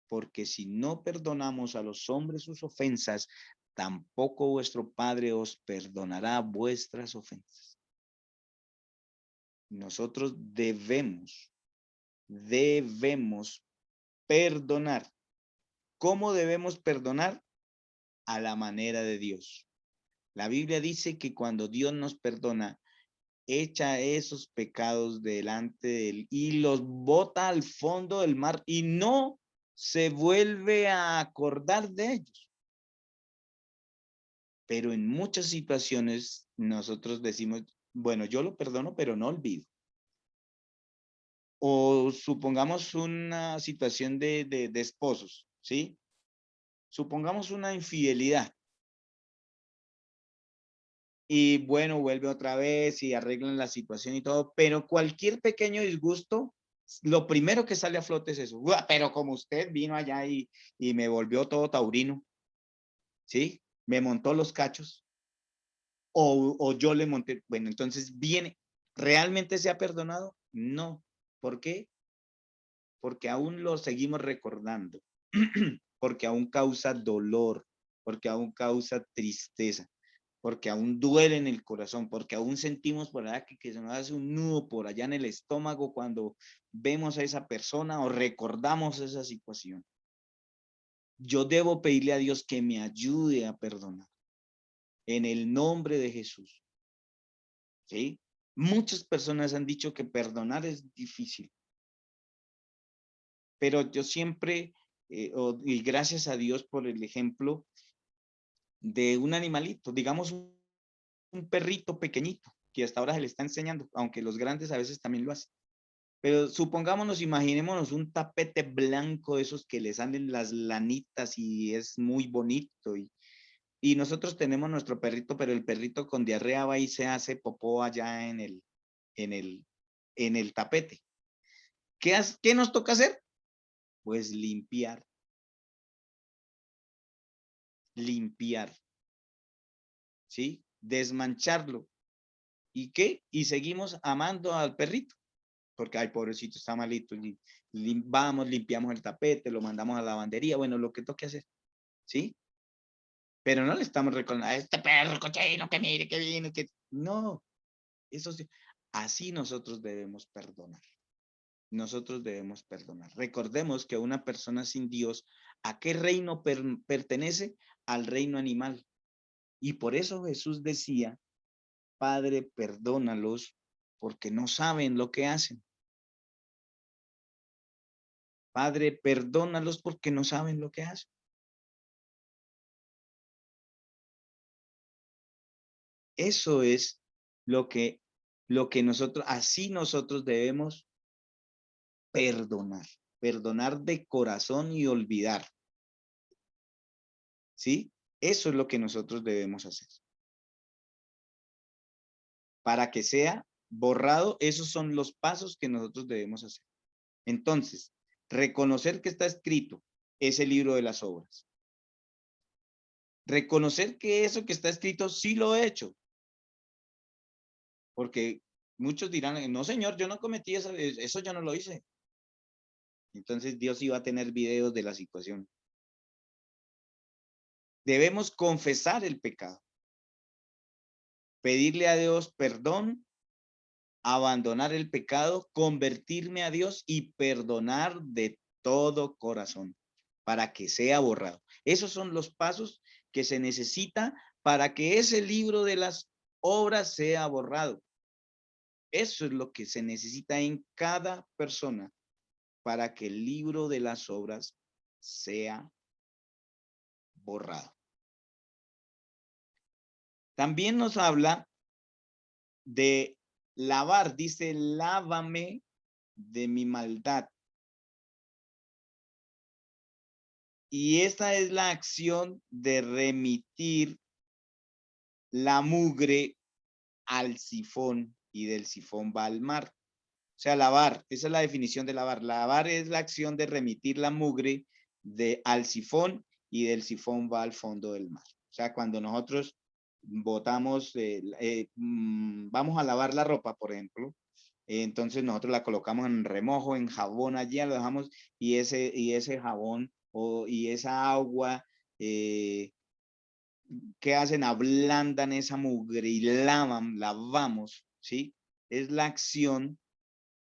Porque si no perdonamos a los hombres sus ofensas, tampoco vuestro Padre os perdonará vuestras ofensas. Nosotros debemos perdonar. ¿Cómo debemos perdonar? A la manera de Dios. La Biblia dice que cuando Dios nos perdona, echa esos pecados delante de él y los bota al fondo del mar y no se vuelve a acordar de ellos. Pero en muchas situaciones nosotros decimos, bueno, yo lo perdono, pero no olvido. O supongamos una situación de esposos, ¿sí? Supongamos una infidelidad. Y bueno, vuelve otra vez y arreglan la situación y todo, pero cualquier pequeño disgusto, lo primero que sale a flote es eso. Pero como usted vino allá y me volvió todo taurino, ¿sí? Me montó los cachos. O yo le monté. Bueno, entonces viene. ¿Realmente se ha perdonado? No. ¿Por qué? Porque aún lo seguimos recordando. Porque aún causa dolor. Porque aún causa tristeza. Porque aún duele en el corazón, porque aún sentimos por allá que se nos hace un nudo por allá en el estómago cuando vemos a esa persona o recordamos esa situación. Yo debo pedirle a Dios que me ayude a perdonar en el nombre de Jesús. ¿Sí? Muchas personas han dicho que perdonar es difícil, pero yo siempre, y gracias a Dios por el ejemplo de un animalito, digamos un perrito pequeñito, que hasta ahora se le está enseñando, aunque los grandes a veces también lo hacen. Pero supongámonos, imaginémonos un tapete blanco de esos que le salen las lanitas y es muy bonito. Y nosotros tenemos nuestro perrito, pero el perrito con diarrea va y se hace popó allá en el tapete. ¿Qué nos toca hacer? Pues limpiar. ¿Sí? Desmancharlo. ¿Y qué? Y seguimos amando al perrito. Porque, ay, pobrecito, está malito. Vamos, limpiamos el tapete, lo mandamos a la lavandería, bueno, lo que toque hacer, ¿sí? Pero no le estamos recordando a este perro cochino que mire, que viene, que... No, eso sí. Así nosotros debemos perdonar. Nosotros debemos perdonar. Recordemos que una persona sin Dios, ¿a qué reino pertenece? Al reino animal. Y por eso Jesús decía, Padre, perdónalos porque no saben lo que hacen. Padre, perdónalos porque no saben lo que hacen. Eso es lo que nosotros, así nosotros debemos perdonar de corazón y olvidar. ¿Sí? Eso es lo que nosotros debemos hacer. Para que sea borrado, esos son los pasos que nosotros debemos hacer. Entonces, reconocer que está escrito es el libro de las obras. Reconocer que eso que está escrito sí lo he hecho. Porque muchos dirán, no señor, yo no cometí eso yo no lo hice. Entonces Dios iba a tener videos de la situación. Debemos confesar el pecado. Pedirle a Dios perdón, abandonar el pecado, convertirme a Dios y perdonar de todo corazón para que sea borrado. Esos son los pasos que se necesita para que ese libro de las obras sea borrado. Eso es lo que se necesita en cada persona para que el libro de las obras sea borrado. También nos habla de lavar, dice, lávame de mi maldad. Y esta es la acción de remitir la mugre al sifón y del sifón va al mar. O sea, lavar, esa es la definición de lavar. Lavar es la acción de remitir la mugre al sifón y del sifón va al fondo del mar. O sea, cuando nosotros botamos, vamos a lavar la ropa, por ejemplo, entonces nosotros la colocamos en remojo, en jabón, allí lo dejamos y ese jabón y esa agua, ¿qué hacen? Ablandan esa mugre y lavamos, ¿sí? Es la acción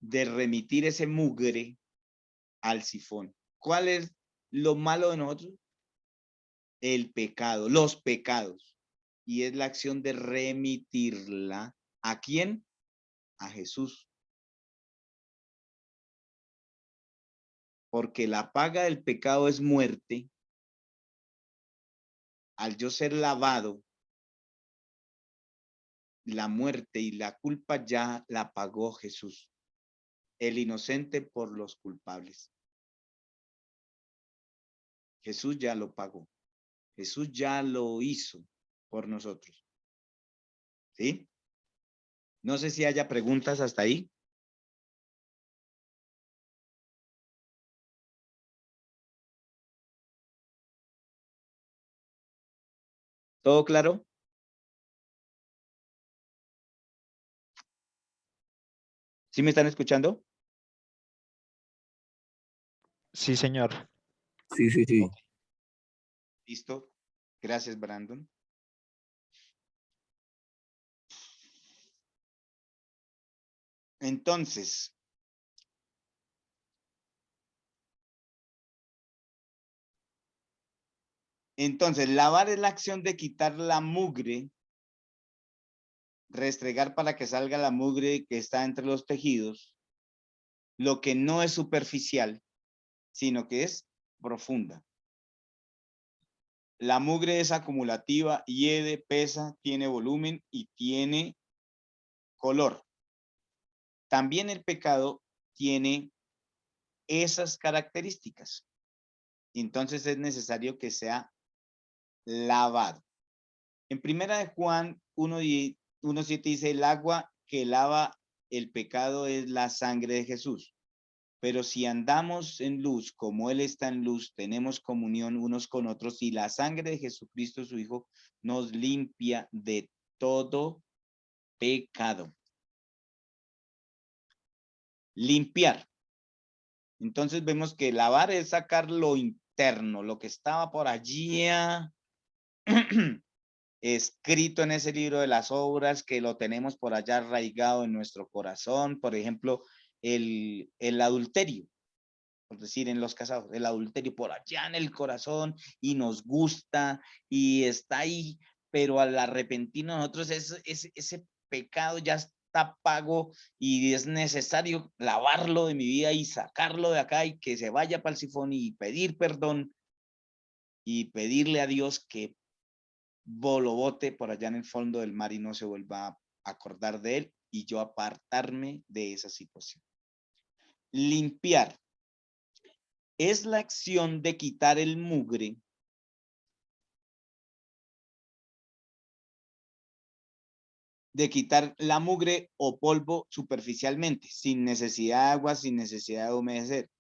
de remitir ese mugre al sifón. ¿Cuál es lo malo de nosotros? El pecado, los pecados. Y es la acción de remitirla. ¿A quién? A Jesús. Porque la paga del pecado es muerte. Al yo ser lavado, la muerte y la culpa ya la pagó Jesús. El inocente por los culpables. Jesús ya lo pagó. Jesús ya lo hizo por nosotros. ¿Sí? No sé si haya preguntas hasta ahí. ¿Todo claro? ¿Sí me están escuchando? Sí, señor. Sí, sí, sí. Ok. Listo. Gracias, Brandon. Entonces, lavar es la acción de quitar la mugre, restregar para que salga la mugre que está entre los tejidos, lo que no es superficial, sino que es profunda. La mugre es acumulativa, hiede, pesa, tiene volumen y tiene color. También el pecado tiene esas características. Entonces es necesario que sea lavado. En primera de Juan 1:7 dice, el agua que lava el pecado es la sangre de Jesús. Pero si andamos en luz, como Él está en luz, tenemos comunión unos con otros y la sangre de Jesucristo, su Hijo, nos limpia de todo pecado. Limpiar. Entonces vemos que lavar es sacar lo interno, lo que estaba por allí escrito en ese libro de las obras, que lo tenemos por allá arraigado en nuestro corazón. Por ejemplo, el adulterio. Por decir, en los casados, el adulterio por allá en el corazón y nos gusta y está ahí, pero al arrepentirnos nosotros ese pecado ya está pago y es necesario lavarlo de mi vida y sacarlo de acá y que se vaya para el sifón y pedir perdón y pedirle a Dios que lo bote por allá en el fondo del mar y no se vuelva a acordar de él y yo apartarme de esa situación. Limpiar es la acción de quitar el mugre de quitar la mugre o polvo superficialmente, sin necesidad de agua, sin necesidad de humedecer.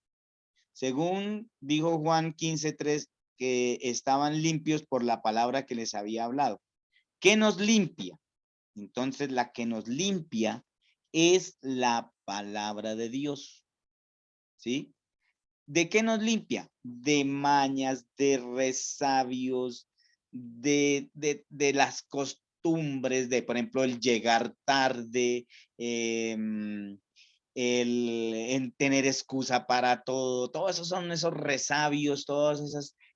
Según dijo Juan 15:3, que estaban limpios por la palabra que les había hablado. ¿Qué nos limpia? Entonces, la que nos limpia es la palabra de Dios. ¿Sí? ¿De qué nos limpia? De mañas, de resabios, de las costumbres, de, por ejemplo, el llegar tarde, el tener excusa para todo. Todos esos son esos resabios, todas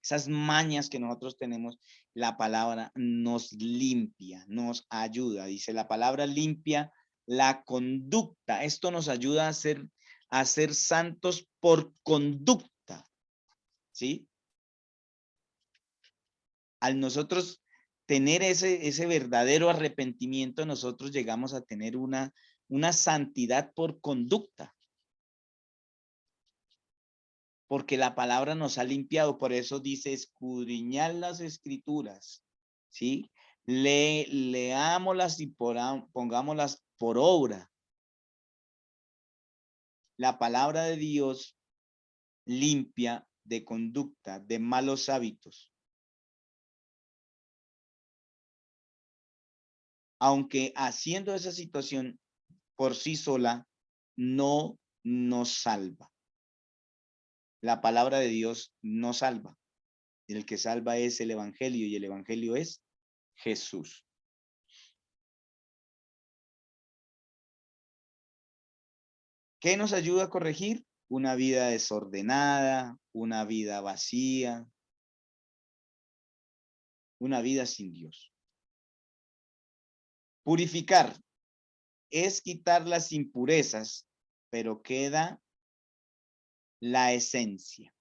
esas mañas que nosotros tenemos. La palabra nos limpia, nos ayuda. Dice la palabra limpia la conducta. Esto nos ayuda a ser santos por conducta, ¿sí? Al nosotros tener ese verdadero arrepentimiento, nosotros llegamos a tener una santidad por conducta. Porque la palabra nos ha limpiado, por eso dice escudriñar las escrituras, ¿sí? Leámoslas y pongámoslas por obra. La palabra de Dios limpia de conducta, de malos hábitos. Aunque haciendo esa situación por sí sola no nos salva. La palabra de Dios no salva. El que salva es el evangelio y el evangelio es Jesús. ¿Qué nos ayuda a corregir? Una vida desordenada, una vida vacía, una vida sin Dios. Purificar es quitar las impurezas, pero queda la esencia.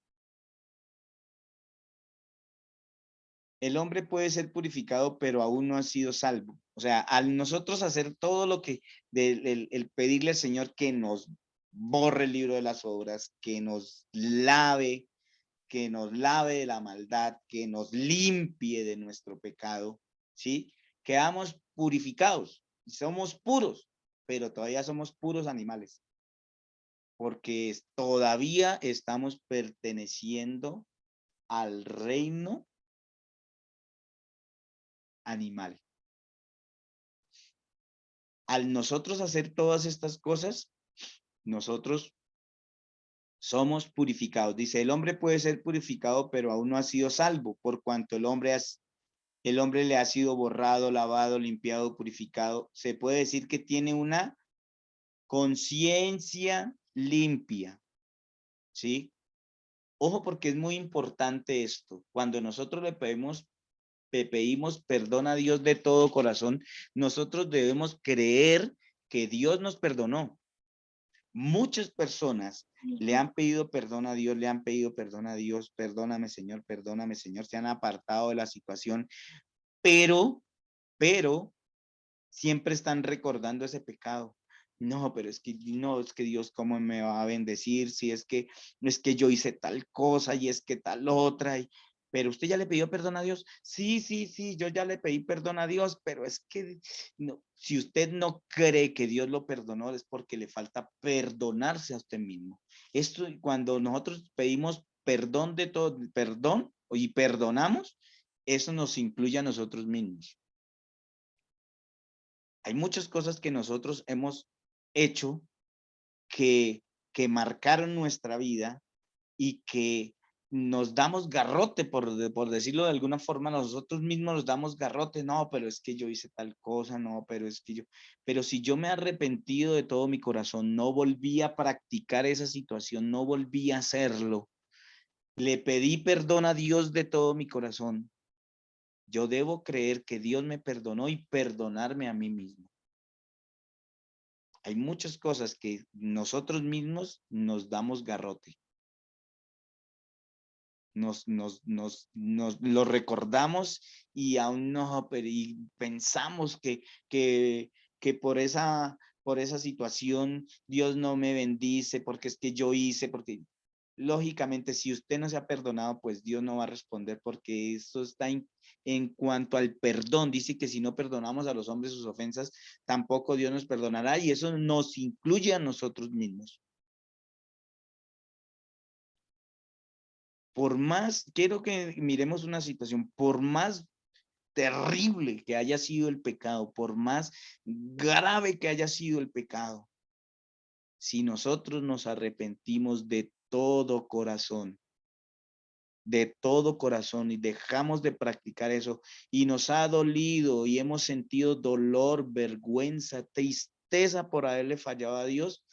El hombre puede ser purificado, pero aún no ha sido salvo. O sea, al nosotros hacer todo lo que, el pedirle al Señor que nos borre el libro de las obras, que nos lave de la maldad, que nos limpie de nuestro pecado, ¿sí? Quedamos purificados, somos puros, pero todavía somos puros animales, porque todavía estamos perteneciendo al reino animal. Al nosotros hacer todas estas cosas, nosotros somos purificados. Dice, el hombre puede ser purificado, pero aún no ha sido salvo, por cuanto el hombre le ha sido borrado, lavado, limpiado, purificado. Se puede decir que tiene una conciencia limpia, ¿sí? Ojo, porque es muy importante esto. Cuando nosotros le pedimos perdón a Dios de todo corazón, nosotros debemos creer que Dios nos perdonó. Muchas personas le han pedido perdón a Dios, perdóname Señor, se han apartado de la situación, pero siempre están recordando ese pecado. No, pero es que Dios cómo me va a bendecir si es que yo hice tal cosa y es que tal otra. Pero usted ya le pidió perdón a Dios. Sí, yo ya le pedí perdón a Dios, pero es que no, si usted no cree que Dios lo perdonó es porque le falta perdonarse a usted mismo. Esto, cuando nosotros pedimos perdón de todo, perdón y perdonamos, eso nos incluye a nosotros mismos. Hay muchas cosas que nosotros hemos hecho que marcaron nuestra vida y que nos damos garrote, por decirlo de alguna forma, nosotros mismos nos damos garrote. No, pero es que yo hice tal cosa, no, pero es que pero si yo me he arrepentido de todo mi corazón, no volví a practicar esa situación, no volví a hacerlo, le pedí perdón a Dios de todo mi corazón, yo debo creer que Dios me perdonó y perdonarme a mí mismo. Hay muchas cosas que nosotros mismos nos damos garrote. Nos lo recordamos y aún no, pero y pensamos que por esa situación Dios no me bendice, porque es que yo hice, porque lógicamente, si usted no se ha perdonado, pues Dios no va a responder, porque esto está en cuanto al perdón. Dice que si no perdonamos a los hombres sus ofensas, tampoco Dios nos perdonará, y eso nos incluye a nosotros mismos. Por más, quiero que miremos una situación, por más terrible que haya sido el pecado, por más grave que haya sido el pecado, si nosotros nos arrepentimos de todo corazón y dejamos de practicar eso, y nos ha dolido y hemos sentido dolor, vergüenza, tristeza por haberle fallado a Dios,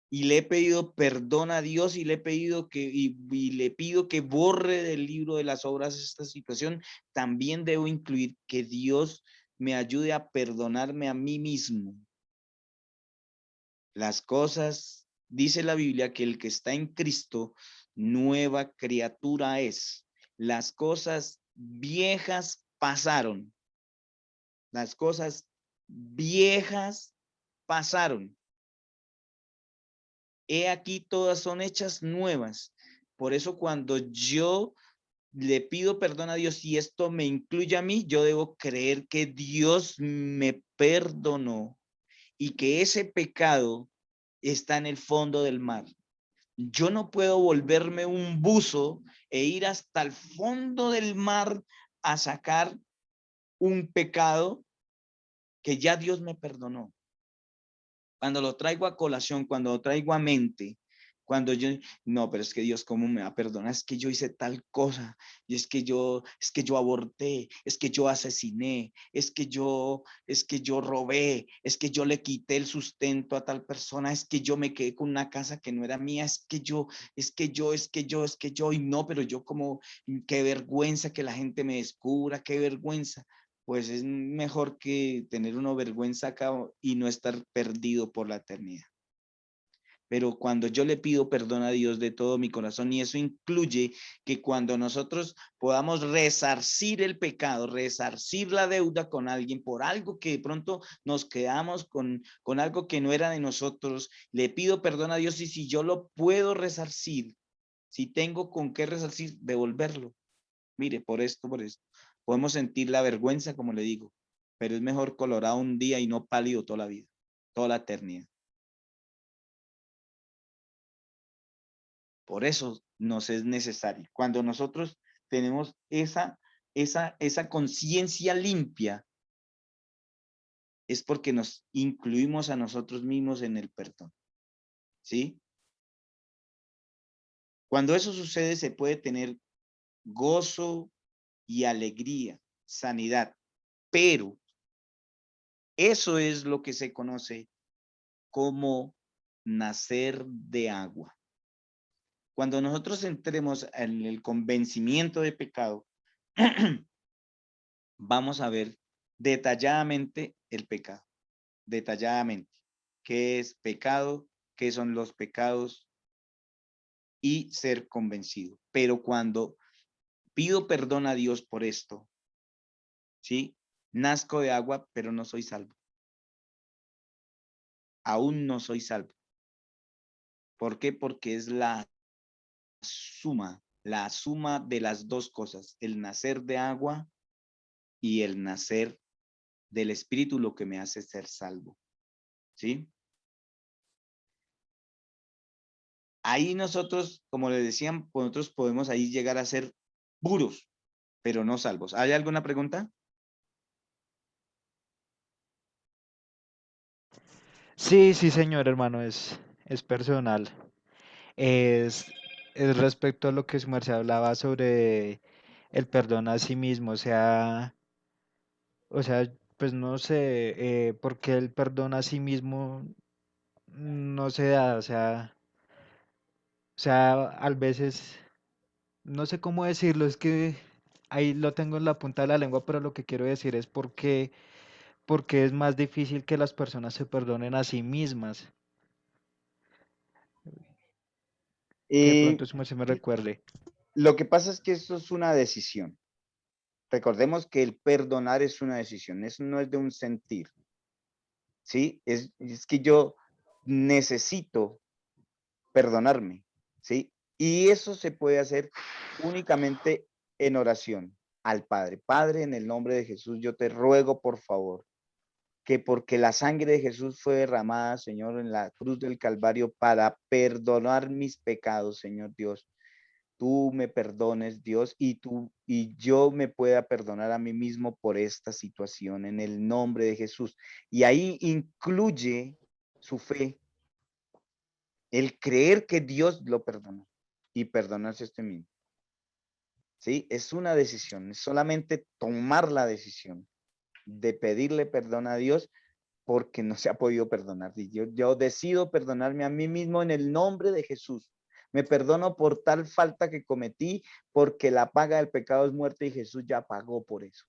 y le he pedido perdón a Dios y le he pedido y le pido que borre del libro de las obras esta situación, también debo incluir que Dios me ayude a perdonarme a mí mismo. Las cosas, dice la Biblia, que el que está en Cristo, nueva criatura es. Las cosas viejas pasaron. Las cosas viejas pasaron. He aquí, todas son hechas nuevas. Por eso cuando yo le pido perdón a Dios y esto me incluye a mí, yo debo creer que Dios me perdonó y que ese pecado está en el fondo del mar. Yo no puedo volverme un buzo e ir hasta el fondo del mar a sacar un pecado que ya Dios me perdonó. Cuando lo traigo a colación, cuando lo traigo a mente, cuando yo, no, pero es que Dios, ¿cómo me va a perdonar? Es que yo hice tal cosa, y es que yo aborté, es que yo asesiné, es que yo robé, es que yo le quité el sustento a tal persona, es que yo me quedé con una casa que no era mía, es que yo, y no, pero yo como, qué vergüenza que la gente me descubra, qué vergüenza. Pues es mejor que tener una vergüenza acá y no estar perdido por la eternidad. Pero cuando yo le pido perdón a Dios de todo mi corazón, y eso incluye que cuando nosotros podamos resarcir el pecado, resarcir la deuda con alguien por algo que de pronto nos quedamos con algo que no era de nosotros, le pido perdón a Dios, y si yo lo puedo resarcir, si tengo con qué resarcir, devolverlo. Mire, por esto. Podemos sentir la vergüenza, como le digo, pero es mejor colorado un día y no pálido toda la vida, toda la eternidad. Por eso nos es necesario. Cuando nosotros tenemos esa conciencia limpia, es porque nos incluimos a nosotros mismos en el perdón. ¿Sí? Cuando eso sucede, se puede tener gozo y alegría, sanidad, pero eso es lo que se conoce como nacer de agua. Cuando nosotros entremos en el convencimiento de pecado, vamos a ver detalladamente el pecado, detalladamente. ¿Qué es pecado? ¿Qué son los pecados? Y ser convencido. Pero cuando pido perdón a Dios por esto, ¿sí? Nazco de agua, pero no soy salvo. Aún no soy salvo. ¿Por qué? Porque es la suma de las dos cosas, el nacer de agua y el nacer del Espíritu, lo que me hace ser salvo. ¿Sí? Ahí nosotros, como les decían, nosotros podemos ahí llegar a ser puros, pero no salvos. ¿Hay alguna pregunta? Sí, sí, señor, hermano, es personal. Es, es respecto a lo que su merced hablaba sobre el perdón a sí mismo, o sea, pues no sé, por qué el perdón a sí mismo no se da, a veces, no sé cómo decirlo, es que ahí lo tengo en la punta de la lengua, pero lo que quiero decir es porque es más difícil que las personas se perdonen a sí mismas, que de Eh, pronto eso se me recuerde. lo que pasa es que esto es una decisión. Recordemos que el perdonar es una decisión, eso no es de un sentir. ¿Sí? Es que yo necesito perdonarme, ¿sí? Y eso se puede hacer únicamente en oración al Padre. Padre, en el nombre de Jesús, yo te ruego, por favor, que porque la sangre de Jesús fue derramada, Señor, en la cruz del Calvario para perdonar mis pecados, Señor Dios, tú me perdones, Dios, y yo me pueda perdonar a mí mismo por esta situación en el nombre de Jesús. Y ahí incluye su fe, el creer que Dios lo perdona y perdonarse a usted mismo. ¿Sí? Es una decisión, es solamente tomar la decisión de pedirle perdón a Dios porque no se ha podido perdonar. Y yo decido perdonarme a mí mismo en el nombre de Jesús. Me perdono por tal falta que cometí, porque la paga del pecado es muerte y Jesús ya pagó por eso.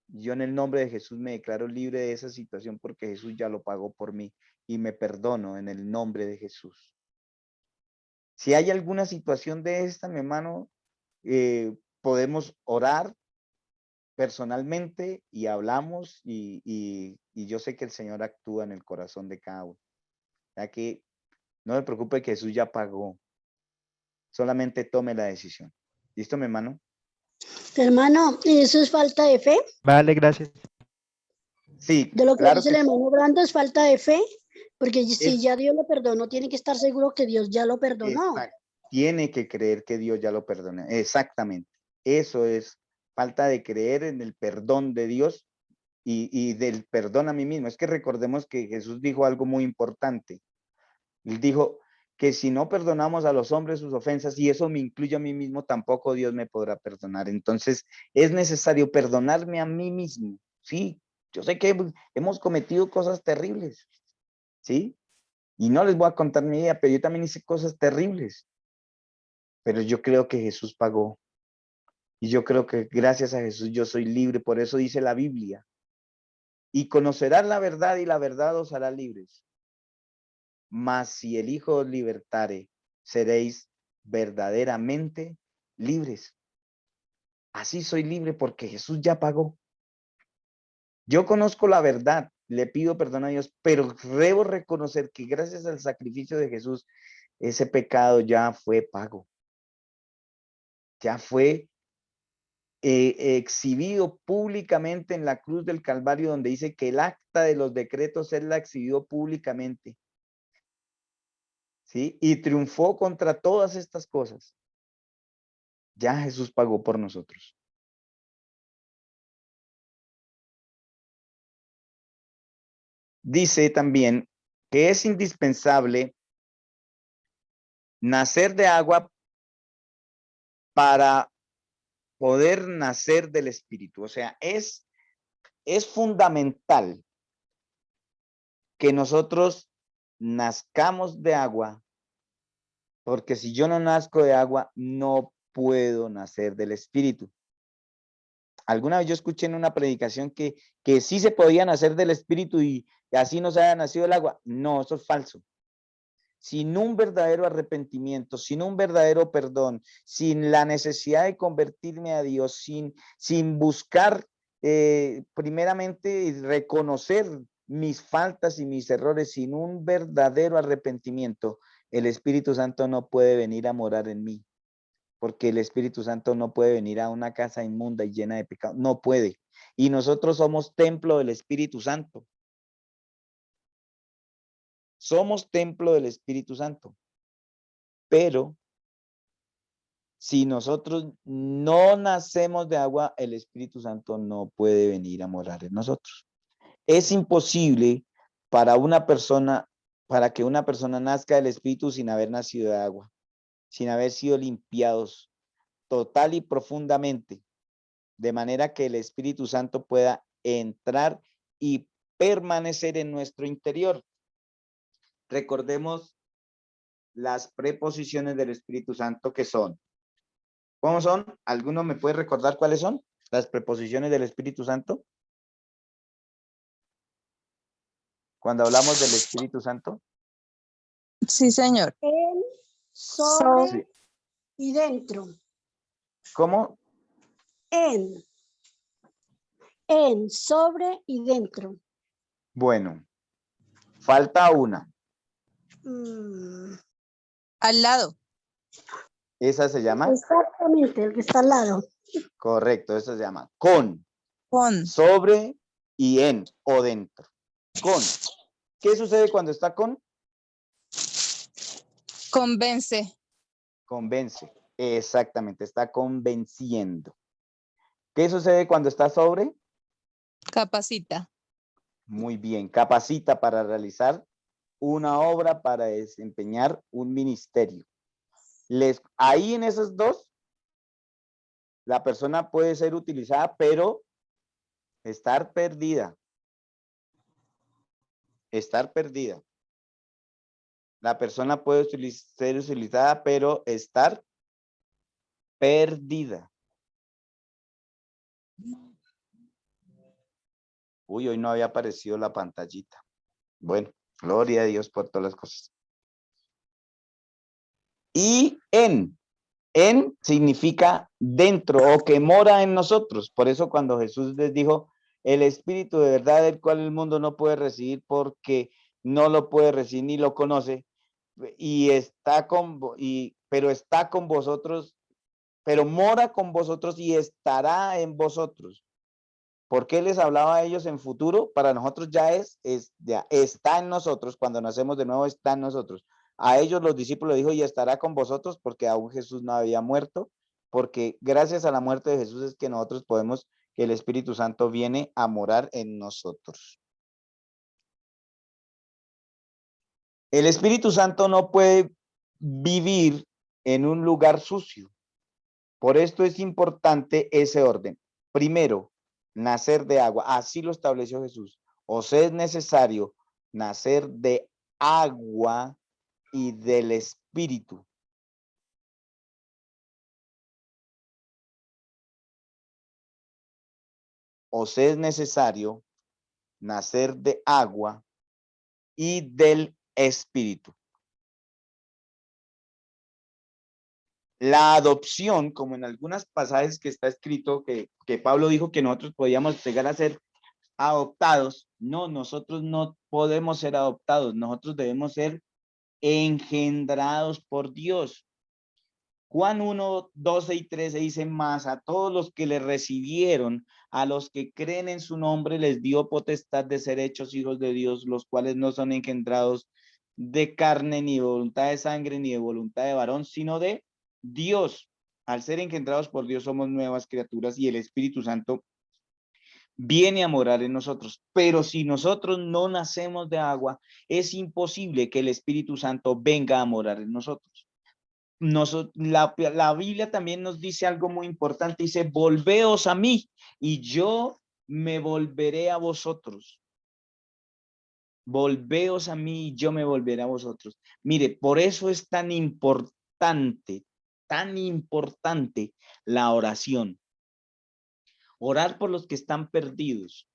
Yo en el nombre de Jesús me declaro libre de esa situación porque Jesús ya lo pagó por mí y me perdono en el nombre de Jesús. Si hay alguna situación de esta, mi hermano, podemos orar personalmente y hablamos y yo sé que el Señor actúa en el corazón de cada uno. Ya que no me preocupe que Jesús ya pagó. Solamente tome la decisión. ¿Listo, mi hermano? Hermano, ¿eso es falta de fe? Vale, gracias. Sí, De lo que claro dice que el sí. hermano Brando es falta de fe, porque si Es ya Dios lo perdonó, tiene que estar seguro que Dios ya lo perdonó. exacto. Tiene que creer que Dios ya lo perdona. Exactamente. Eso es falta de creer en el perdón de Dios y del perdón a mí mismo. Es que recordemos que Jesús dijo algo muy importante. Él dijo que si no perdonamos a los hombres sus ofensas, y eso me incluye a mí mismo, tampoco Dios me podrá perdonar. Entonces, es necesario perdonarme a mí mismo. Sí, yo sé que hemos cometido cosas terribles, ¿sí? Y no les voy a contar mi vida, pero yo también hice cosas terribles. Pero yo creo que Jesús pagó. Y yo creo que gracias a Jesús yo soy libre. Por eso dice la Biblia. Y conocerán la verdad y la verdad os hará libres. Mas si el Hijo os libertare, seréis verdaderamente libres. Así soy libre porque Jesús ya pagó. Yo conozco la verdad, le pido perdón a Dios, pero debo reconocer que gracias al sacrificio de Jesús, ese pecado ya fue pago. Ya fue exhibido públicamente en la cruz del Calvario, donde dice que el acta de los decretos él la exhibió públicamente. ¿Sí? Y triunfó contra todas estas cosas. Ya Jesús pagó por nosotros. Dice también que es indispensable nacer de agua para poder nacer del Espíritu. O sea, es fundamental que nosotros nazcamos de agua, porque si yo no nazco de agua, no puedo nacer del Espíritu. Alguna vez yo escuché en una predicación que sí se podía nacer del Espíritu y así no se haya nacido el agua. No, eso es falso. Sin un verdadero arrepentimiento, sin un verdadero perdón, sin la necesidad de convertirme a Dios, sin buscar primeramente reconocer mis faltas y mis errores, sin un verdadero arrepentimiento, el Espíritu Santo no puede venir a morar en mí. Porque el Espíritu Santo no puede venir a una casa inmunda y llena de pecado, no puede. Y nosotros somos templo del Espíritu Santo. Somos templo del Espíritu Santo. Pero si nosotros no nacemos de agua, el Espíritu Santo no puede venir a morar en nosotros. Es imposible para que una persona nazca del Espíritu sin haber nacido de agua, sin haber sido limpiados total y profundamente, de manera que el Espíritu Santo pueda entrar y permanecer en nuestro interior. Recordemos las preposiciones del Espíritu Santo que son. ¿Cómo son? ¿Alguno me puede recordar cuáles son las preposiciones del Espíritu Santo? Cuando hablamos del Espíritu Santo. Sí, señor. En, sobre Sí. y dentro. ¿Cómo? En, sobre y dentro. Bueno, falta una. Al lado. Esa se llama, Exactamente, el que está al lado. correcto, esa se llama con, Con. sobre y en o dentro. Con. ¿Qué sucede cuando está con? Convence. Convence. Exactamente, está convenciendo. ¿Qué sucede cuando está sobre? Capacita. Muy bien, capacita para realizar una obra, para desempeñar un ministerio. Ahí en esos dos, la persona puede ser utilizada, pero estar perdida. Estar perdida. La persona puede ser utilizada, pero estar perdida. Uy, hoy no había aparecido la pantallita. Bueno, gloria a Dios por todas las cosas. Y en significa dentro o que mora en nosotros. Por eso cuando Jesús les dijo, el Espíritu de verdad, el cual el mundo no puede recibir porque no lo puede recibir ni lo conoce, y pero está con vosotros, pero mora con vosotros y estará en vosotros. ¿Por qué les hablaba a ellos en futuro? Para nosotros ya está en nosotros, cuando nacemos de nuevo está en nosotros. A ellos los discípulos dijo, y estará con vosotros, porque aún Jesús no había muerto, porque gracias a la muerte de Jesús es que nosotros podemos, que el Espíritu Santo viene a morar en nosotros. El Espíritu Santo no puede vivir en un lugar sucio. Por esto es importante ese orden. Primero, nacer de agua. Así lo estableció Jesús. Os es necesario nacer de agua y del Espíritu. Os es necesario nacer de agua y del Espíritu. La adopción, como en algunas pasajes que está escrito, que Pablo dijo que nosotros podíamos llegar a ser adoptados. No, nosotros no podemos ser adoptados. Nosotros debemos ser engendrados por Dios. Juan 1, 12 y 13 dice más, a todos los que le recibieron, a los que creen en su nombre, les dio potestad de ser hechos hijos de Dios, los cuales no son engendrados de carne, ni de voluntad de sangre, ni de voluntad de varón, sino de Dios. Al ser engendrados por Dios somos nuevas criaturas y el Espíritu Santo viene a morar en nosotros. Pero si nosotros no nacemos de agua, es imposible que el Espíritu Santo venga a morar en nosotros. La Biblia también nos dice algo muy importante, dice, volveos a mí y yo me volveré a vosotros. Volveos a mí y yo me volveré a vosotros. Mire, por eso es tan importante la oración. Orar por los que están perdidos.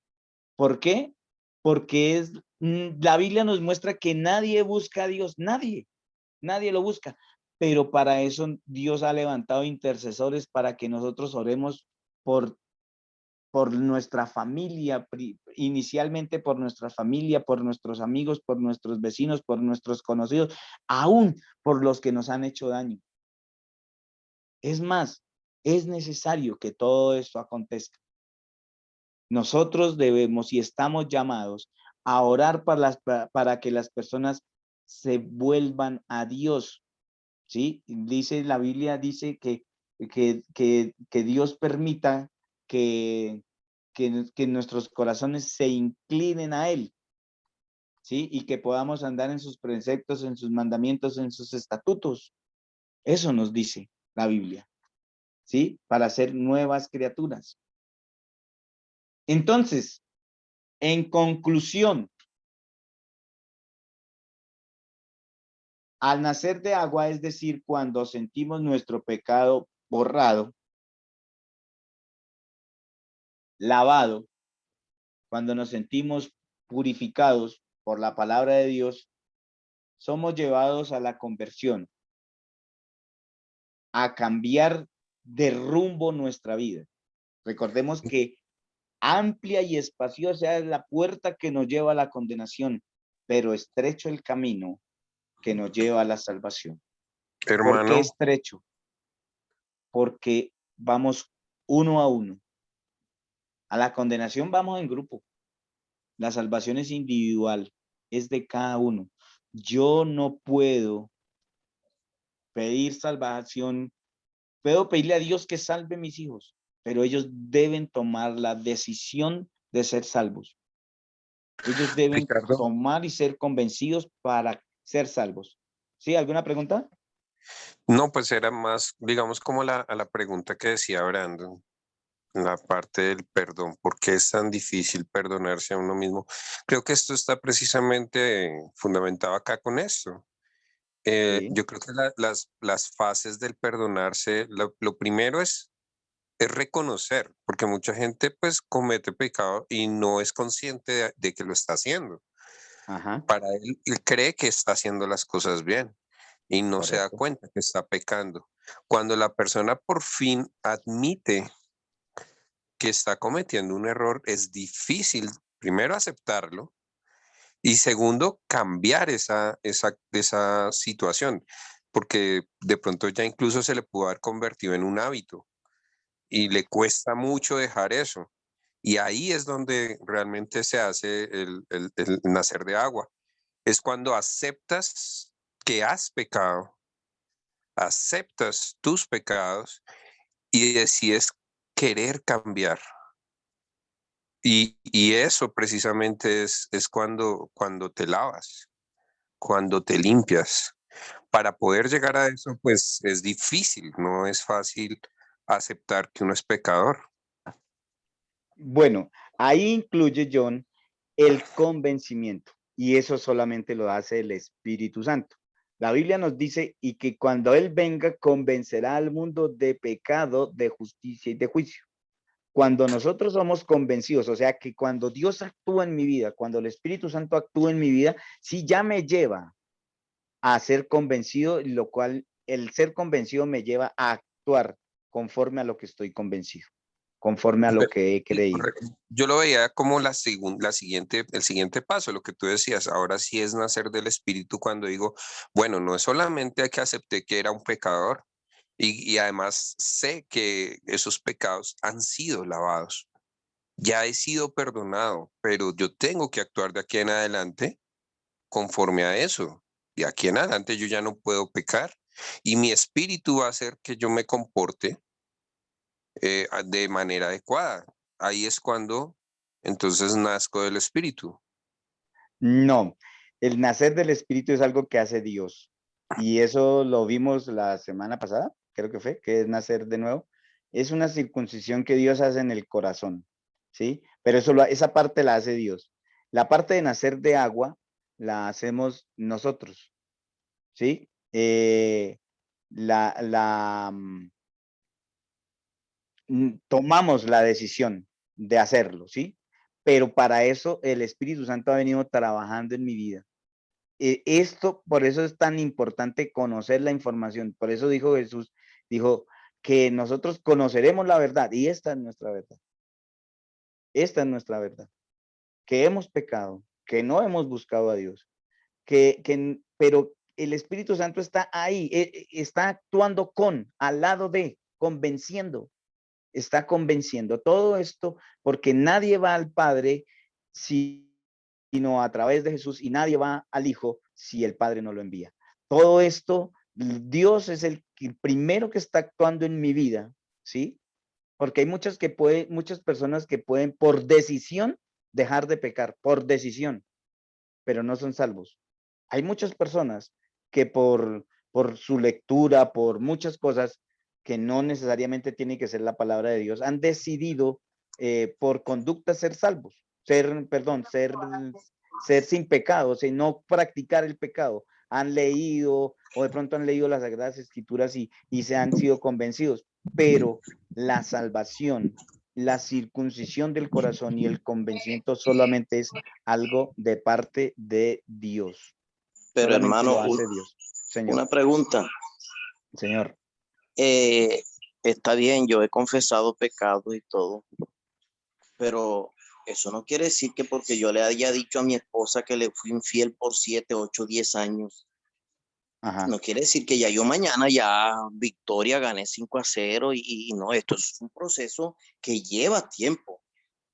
¿Por qué? Porque la Biblia nos muestra que nadie busca a Dios, nadie lo busca. Pero para eso Dios ha levantado intercesores para que nosotros oremos por nuestra familia, inicialmente por nuestra familia, por nuestros amigos, por nuestros vecinos, por nuestros conocidos, aún por los que nos han hecho daño. Es más, es necesario que todo esto acontezca. Nosotros debemos y estamos llamados a orar para que las personas se vuelvan a Dios. ¿Sí? Dice la Biblia, dice que Dios permita que nuestros corazones se inclinen a Él, ¿sí? Y que podamos andar en sus preceptos, en sus mandamientos, en sus estatutos. Eso nos dice la Biblia, ¿sí? Para ser nuevas criaturas. Entonces, en conclusión, al nacer de agua, es decir, cuando sentimos nuestro pecado borrado, lavado, cuando nos sentimos purificados por la palabra de Dios, somos llevados a la conversión, a cambiar de rumbo nuestra vida. Recordemos que amplia y espaciosa es la puerta que nos lleva a la condenación, pero estrecho el camino que nos lleva a la salvación. ¿Por qué Hermano, estrecho? Porque vamos uno a uno. A la condenación vamos en grupo. La salvación es individual, es de cada uno. Yo no puedo pedir salvación, puedo pedirle a Dios que salve a mis hijos, pero ellos deben tomar la decisión de ser salvos. Ellos deben Ricardo, tomar y ser convencidos para ser salvos. ¿Sí? ¿Alguna pregunta? no, pues era más, digamos, como a la pregunta que decía Brandon, la parte del perdón. ¿Por qué es tan difícil perdonarse a uno mismo? Creo que esto está precisamente fundamentado acá con esto. Sí. Yo creo que las fases del perdonarse, lo primero es reconocer, porque mucha gente pues comete pecado y no es consciente de que lo está haciendo. Ajá, Para él cree que está haciendo las cosas bien y no se da correcto. cuenta que está pecando. Cuando la persona por fin admite que está cometiendo un error, es difícil, primero, aceptarlo y segundo, cambiar esa situación, porque de pronto ya incluso se le pudo haber convertido en un hábito y le cuesta mucho dejar eso. Y ahí es donde realmente se hace el nacer de agua. Es cuando aceptas que has pecado, aceptas tus pecados y decides querer cambiar. Y eso precisamente es cuando te lavas, cuando te limpias. Para poder llegar a eso, pues es difícil, no es fácil aceptar que uno es pecador. Bueno, ahí incluye, John, el convencimiento, y eso solamente lo hace el Espíritu Santo. La Biblia nos dice, y que cuando Él venga, convencerá al mundo de pecado, de justicia y de juicio. Cuando nosotros somos convencidos, o sea, que cuando Dios actúa en mi vida, cuando el Espíritu Santo actúa en mi vida, sí ya me lleva a ser convencido, lo cual el ser convencido me lleva a actuar conforme a lo que estoy convencido, conforme a lo que he Sí, creído. correcto. Yo lo veía como el siguiente paso, lo que tú decías, ahora sí es nacer del Espíritu cuando digo, bueno, no es solamente que acepté que era un pecador y además sé que esos pecados han sido lavados, ya he sido perdonado, pero yo tengo que actuar de aquí en adelante conforme a eso. De aquí en adelante yo ya no puedo pecar y mi espíritu va a hacer que yo me comporte de manera adecuada. Ahí es cuando entonces nazco del espíritu. No, el nacer del Espíritu es algo que hace Dios. Y eso lo vimos la semana pasada, creo que fue, que es nacer de nuevo. Es una circuncisión que Dios hace en el corazón, ¿sí? Pero esa parte la hace Dios. La parte de nacer de agua la hacemos nosotros, ¿sí? La, la, tomamos la decisión de hacerlo, ¿sí? Pero para eso el Espíritu Santo ha venido trabajando en mi vida. Esto, por eso es tan importante conocer la información. Por eso dijo Jesús, dijo que nosotros conoceremos la verdad y esta es nuestra verdad. Esta es nuestra verdad. Que hemos pecado, que no hemos buscado a Dios, pero el Espíritu Santo está ahí, está actuando al lado de, convenciendo, está convenciendo todo esto porque nadie va al Padre sino a través de Jesús y nadie va al Hijo si el Padre no lo envía. Todo esto, Dios es el primero que está actuando en mi vida, ¿sí? Porque hay muchas personas que pueden por decisión dejar de pecar, por decisión, pero no son salvos. Hay muchas personas que por su lectura, por muchas cosas que no necesariamente tiene que ser la palabra de Dios, han decidido por conducta ser salvos, ser sin pecado, o sea, no practicar el pecado. Han leído o de pronto han leído las Sagradas Escrituras y se han sido convencidos, pero la salvación, la circuncisión del corazón y el convencimiento solamente es algo de parte de Dios. Pero Solamente hermano, lo hace Dios. Señor, una pregunta. señor. Está bien, yo he confesado pecados y todo, pero eso no quiere decir que porque yo le haya dicho a mi esposa que le fui infiel por 7, 8, 10 años, Ajá. No quiere decir que ya yo mañana ya victoria gané 5-0 y no, esto es un proceso que lleva tiempo.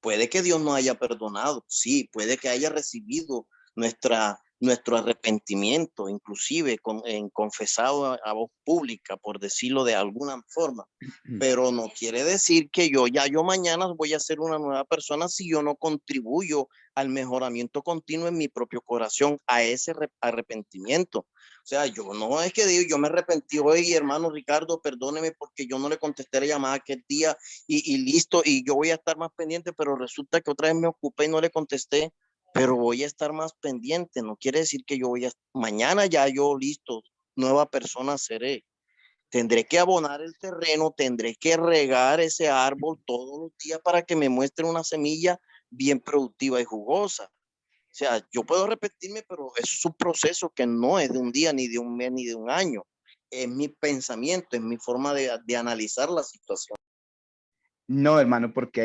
Puede que Dios no haya perdonado, sí, puede que haya recibido nuestro arrepentimiento, inclusive confesado a voz pública, por decirlo de alguna forma, pero no quiere decir que yo mañana voy a ser una nueva persona si yo no contribuyo al mejoramiento continuo en mi propio corazón, a ese arrepentimiento. O sea, yo no es que digo, yo me arrepentí hoy, hermano Ricardo, perdóneme porque yo no le contesté la llamada aquel día y listo, y yo voy a estar más pendiente, pero resulta que otra vez me ocupé y no le contesté, pero voy a estar más pendiente. No quiere decir que yo mañana ya yo listo, nueva persona seré. Tendré que abonar el terreno, tendré que regar ese árbol todos los días para que me muestre una semilla bien productiva y jugosa. O sea, yo puedo repetirme, pero es un proceso que no es de un día, ni de un mes, ni de un año. Es mi pensamiento, es mi forma de analizar la situación. No, hermano, porque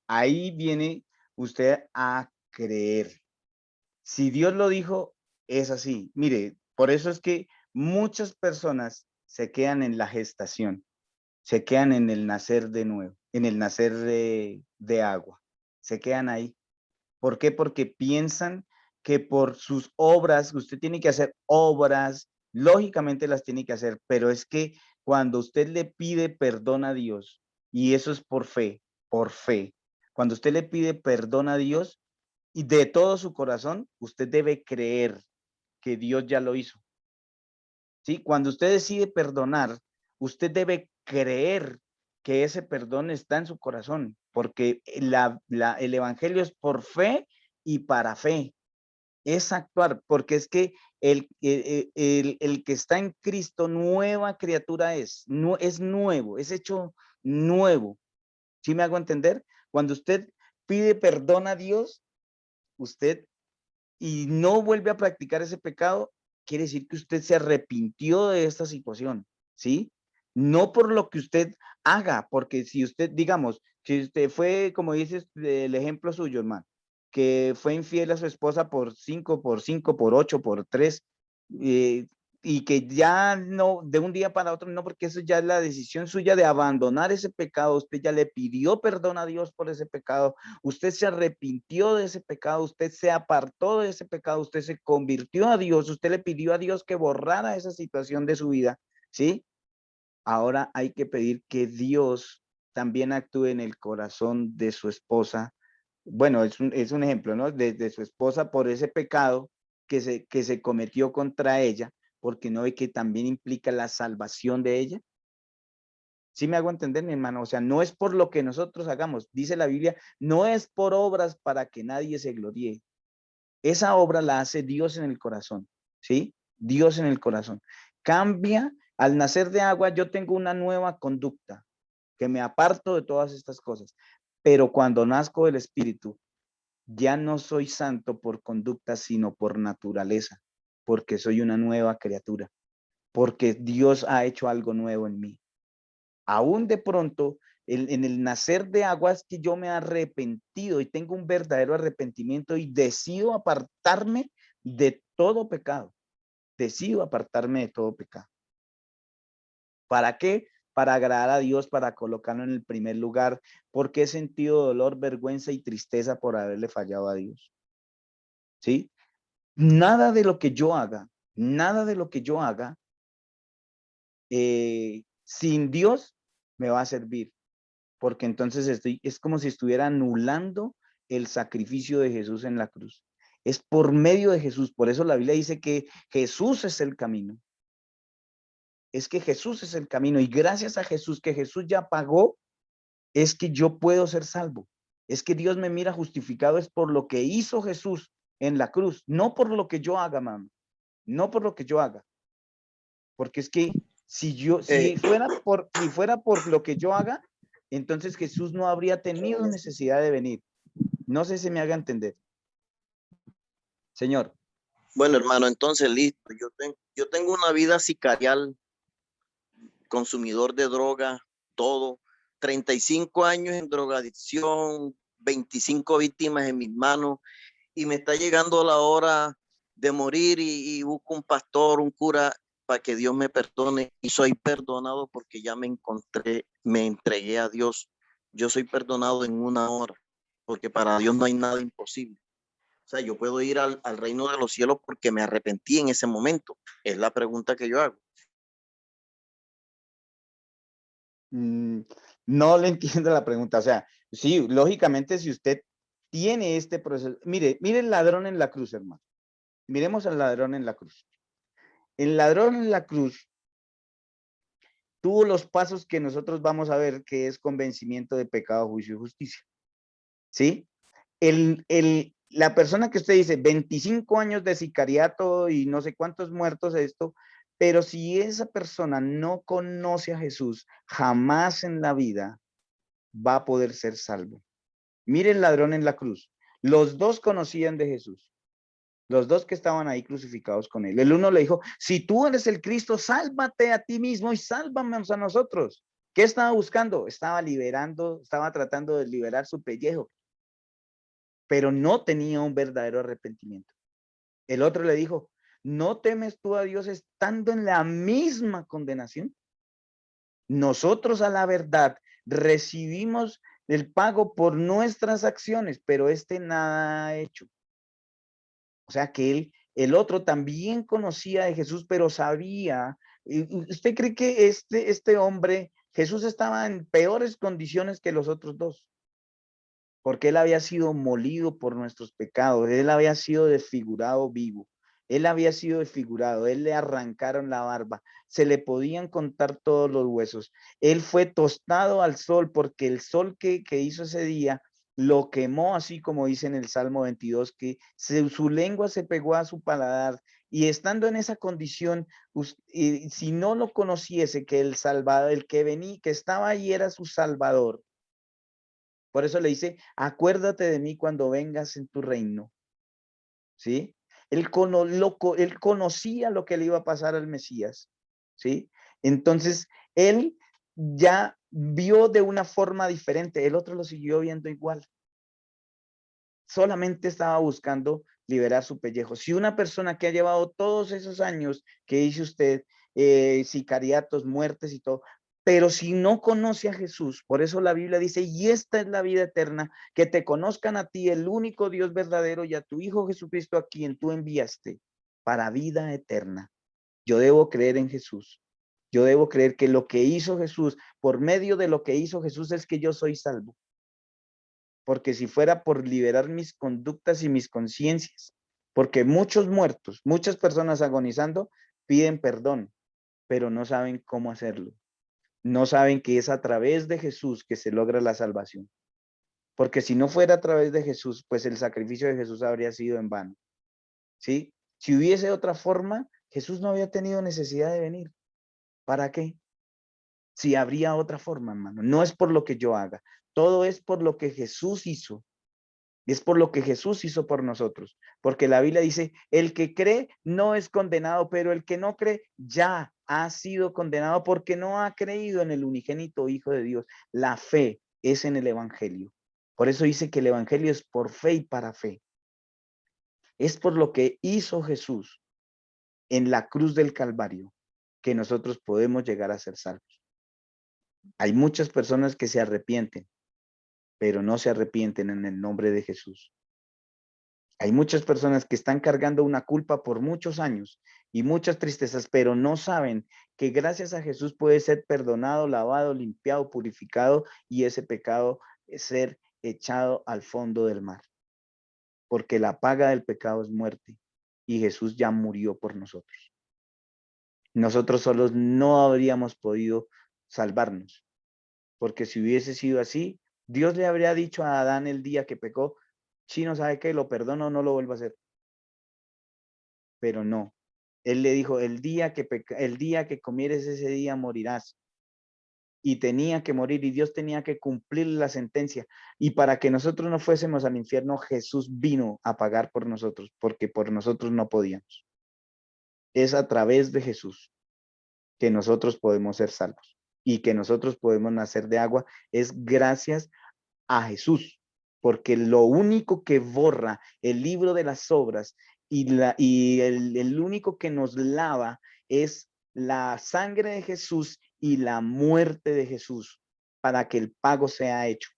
ahí viene usted a creer. Si Dios lo dijo, es así. Mire, por eso es que muchas personas se quedan en la gestación, se quedan en el nacer de nuevo, en el nacer de agua, se quedan ahí. ¿Por qué? Porque piensan que por sus obras, usted tiene que hacer obras, lógicamente las tiene que hacer, pero es que cuando usted le pide perdón a Dios, y eso es por fe, cuando usted le pide perdón a Dios y de todo su corazón, usted debe creer que Dios ya lo hizo. ¿Sí? Cuando usted decide perdonar, usted debe creer que ese perdón está en su corazón, porque el evangelio es por fe y para fe. Es actuar, porque es que el que está en Cristo, nueva criatura es nuevo, es hecho nuevo. ¿Sí me hago entender? Cuando usted pide perdón a Dios, usted y no vuelve a practicar ese pecado, quiere decir que usted se arrepintió de esta situación, ¿sí? No por lo que usted haga, porque si usted, digamos, si usted fue, como dices, el ejemplo suyo, hermano, que fue infiel a su esposa por 5, por 5, por 8, por 3, y que ya no, de un día para otro, no, porque eso ya es la decisión suya de abandonar ese pecado, usted ya le pidió perdón a Dios por ese pecado, usted se arrepintió de ese pecado, usted se apartó de ese pecado, usted se convirtió a Dios, usted le pidió a Dios que borrara esa situación de su vida, ¿sí? Ahora hay que pedir que Dios también actúe en el corazón de su esposa. Bueno, es un ejemplo, ¿no? De su esposa por ese pecado que se cometió contra ella, porque no ve que también implica la salvación de ella. ¿Sí me hago entender, mi hermano? O sea, no es por lo que nosotros hagamos. Dice la Biblia, no es por obras para que nadie se gloríe. Esa obra la hace Dios en el corazón, ¿sí? Dios en el corazón. Cambia, al nacer de agua, yo tengo una nueva conducta, que me aparto de todas estas cosas. Pero cuando nazco del Espíritu, ya no soy santo por conducta, sino por naturaleza, porque soy una nueva criatura, porque Dios ha hecho algo nuevo en mí. Aún de pronto, en el nacer de aguas que yo me he arrepentido y tengo un verdadero arrepentimiento y decido apartarme de todo pecado. Decido apartarme de todo pecado. ¿Para qué? Para agradar a Dios, para colocarlo en el primer lugar, porque he sentido dolor, vergüenza y tristeza por haberle fallado a Dios. ¿Sí? Nada de lo que yo haga, nada de lo que yo haga sin Dios me va a servir. Porque entonces es como si estuviera anulando el sacrificio de Jesús en la cruz. Es por medio de Jesús. Por eso la Biblia dice que Jesús es el camino. Es que Jesús es el camino. Y gracias a Jesús, que Jesús ya pagó, es que yo puedo ser salvo. Es que Dios me mira justificado, es por lo que hizo Jesús en la cruz. No por lo que yo haga, mamá. No por lo que yo haga. Porque es que si fuera por lo que yo haga, entonces Jesús no habría tenido necesidad de venir. No sé si me haga entender. Señor. Bueno, hermano, entonces listo. Yo tengo una vida sicarial, consumidor de droga, todo. 35 años en drogadicción, 25 víctimas en mis manos, y me está llegando la hora de morir y busco un pastor, un cura. para que Dios me perdone y soy perdonado porque ya me entregué a Dios. Yo soy perdonado en 1 hora, porque para Dios no hay nada imposible. O sea, yo puedo ir al reino de los cielos porque me arrepentí en ese momento. Es la pregunta que yo hago. No le entiendo la pregunta. O sea, sí, lógicamente, si usted tiene este proceso, mire el ladrón en la cruz, hermano. Miremos al ladrón en la cruz. El ladrón en la cruz tuvo los pasos que nosotros vamos a ver, que es convencimiento de pecado, juicio y justicia. ¿Sí? La persona que usted dice, 25 años de sicariato y no sé cuántos muertos esto, pero si esa persona no conoce a Jesús, jamás en la vida va a poder ser salvo. Mire el ladrón en la cruz. Los dos conocían de Jesús. Los dos que estaban ahí crucificados con él. El uno le dijo, si tú eres el Cristo, sálvate a ti mismo y sálvanos a nosotros. ¿Qué estaba buscando? Estaba tratando de liberar su pellejo, pero no tenía un verdadero arrepentimiento. El otro le dijo, ¿no temes tú a Dios estando en la misma condenación? Nosotros a la verdad recibimos el pago por nuestras acciones, pero este nada ha hecho. O sea que el otro también conocía de Jesús, pero sabía. ¿Usted cree que este hombre, Jesús estaba en peores condiciones que los otros dos? Porque él había sido molido por nuestros pecados, él había sido desfigurado vivo, él había sido desfigurado, él le arrancaron la barba, se le podían contar todos los huesos, él fue tostado al sol porque el sol que hizo ese día lo quemó, así como dice en el Salmo 22, que su lengua se pegó a su paladar, y estando en esa condición, si no lo conociese que el Salvador, el que venía, que estaba ahí era su Salvador. Por eso le dice, acuérdate de mí cuando vengas en tu reino. ¿Sí? Él conocía lo que le iba a pasar al Mesías. ¿Sí? Entonces, él ya vio de una forma diferente. El otro lo siguió viendo igual. Solamente estaba buscando liberar su pellejo. Si una persona que ha llevado todos esos años que dice usted, sicariatos, muertes y todo, pero si no conoce a Jesús, por eso la Biblia dice, y esta es la vida eterna, que te conozcan a ti, el único Dios verdadero, y a tu Hijo Jesucristo, a quien tú enviaste, para vida eterna. Yo debo creer en Jesús. Yo debo creer que lo que hizo Jesús, por medio de lo que hizo Jesús, es que yo soy salvo. Porque si fuera por liberar mis conductas y mis conciencias, porque muchos muertos, muchas personas agonizando, piden perdón, pero no saben cómo hacerlo. No saben que es a través de Jesús que se logra la salvación. Porque si no fuera a través de Jesús, pues el sacrificio de Jesús habría sido en vano. ¿Sí? Si hubiese otra forma, Jesús no había tenido necesidad de venir. ¿Para qué? Si habría otra forma, hermano. No es por lo que yo haga. Todo es por lo que Jesús hizo. Es por lo que Jesús hizo por nosotros. Porque la Biblia dice, el que cree no es condenado, pero el que no cree ya ha sido condenado porque no ha creído en el unigénito Hijo de Dios. La fe es en el Evangelio. Por eso dice que el Evangelio es por fe y para fe. Es por lo que hizo Jesús en la cruz del Calvario que nosotros podemos llegar a ser salvos. Hay muchas personas que se arrepienten, pero no se arrepienten en el nombre de Jesús. Hay muchas personas que están cargando una culpa por muchos años y muchas tristezas, pero no saben que gracias a Jesús puede ser perdonado, lavado, limpiado, purificado y ese pecado ser echado al fondo del mar. Porque la paga del pecado es muerte y Jesús ya murió por nosotros. Nosotros solos no habríamos podido salvarnos, porque si hubiese sido así, Dios le habría dicho a Adán el día que pecó, Chino, ¿sabe qué? Lo perdono, no lo vuelvo a hacer. Pero no. Él le dijo, el día que comieres ese día morirás. Y tenía que morir y Dios tenía que cumplir la sentencia. Y para que nosotros no fuésemos al infierno, Jesús vino a pagar por nosotros, porque por nosotros no podíamos. Es a través de Jesús que nosotros podemos ser salvos y que nosotros podemos nacer de agua. Es gracias a Jesús, porque lo único que borra el libro de las obras y el único que nos lava es la sangre de Jesús y la muerte de Jesús para que el pago sea hecho.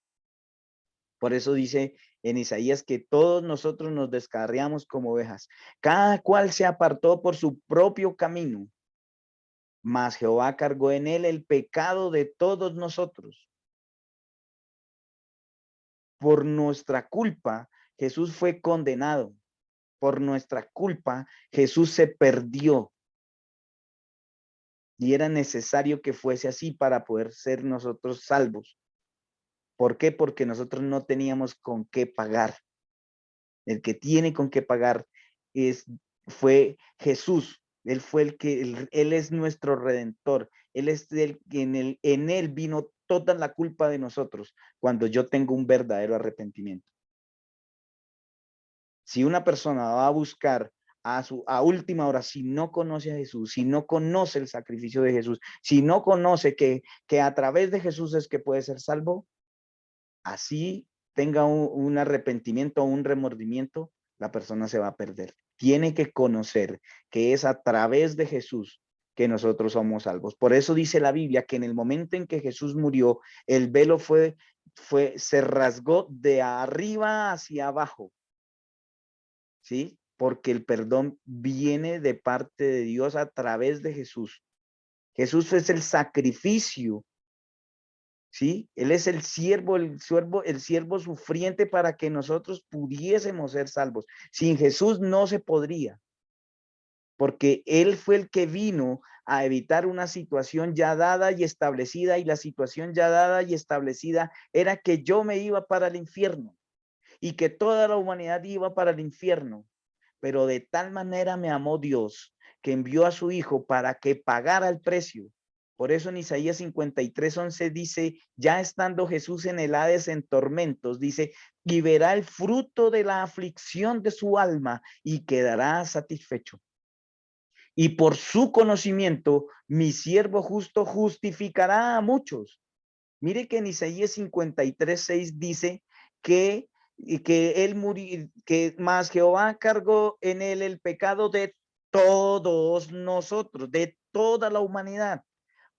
Por eso dice en Isaías que todos nosotros nos descarriamos como ovejas. Cada cual se apartó por su propio camino, mas Jehová cargó en él el pecado de todos nosotros. Por nuestra culpa, Jesús fue condenado. Por nuestra culpa, Jesús se perdió. Y era necesario que fuese así para poder ser nosotros salvos. ¿Por qué? Porque nosotros no teníamos con qué pagar. El que tiene con qué pagar fue Jesús. Él fue él es nuestro redentor. Él es el que en él vino toda la culpa de nosotros cuando yo tengo un verdadero arrepentimiento. Si una persona va a buscar a última hora, si no conoce a Jesús, si no conoce el sacrificio de Jesús, si no conoce que a través de Jesús es que puede ser salvo, así tenga un arrepentimiento o un remordimiento, la persona se va a perder. Tiene que conocer que es a través de Jesús que nosotros somos salvos. Por eso dice la Biblia que en el momento en que Jesús murió, el velo se rasgó de arriba hacia abajo. ¿Sí? Porque el perdón viene de parte de Dios a través de Jesús. Jesús es el sacrificio, ¿sí? Él es el siervo sufriente para que nosotros pudiésemos ser salvos. Sin Jesús no se podría, porque Él fue el que vino a evitar una situación ya dada y establecida, y la situación ya dada y establecida era que yo me iba para el infierno y que toda la humanidad iba para el infierno. Pero de tal manera me amó Dios que envió a su hijo para que pagara el precio. Por eso en Isaías 53:11 dice, ya estando Jesús en el Hades en tormentos, dice, y verá el fruto de la aflicción de su alma y quedará satisfecho. Y por su conocimiento, mi siervo justo justificará a muchos. Mire que en Isaías 53:6 dice que él murió, que más Jehová cargó en él el pecado de todos nosotros, de toda la humanidad,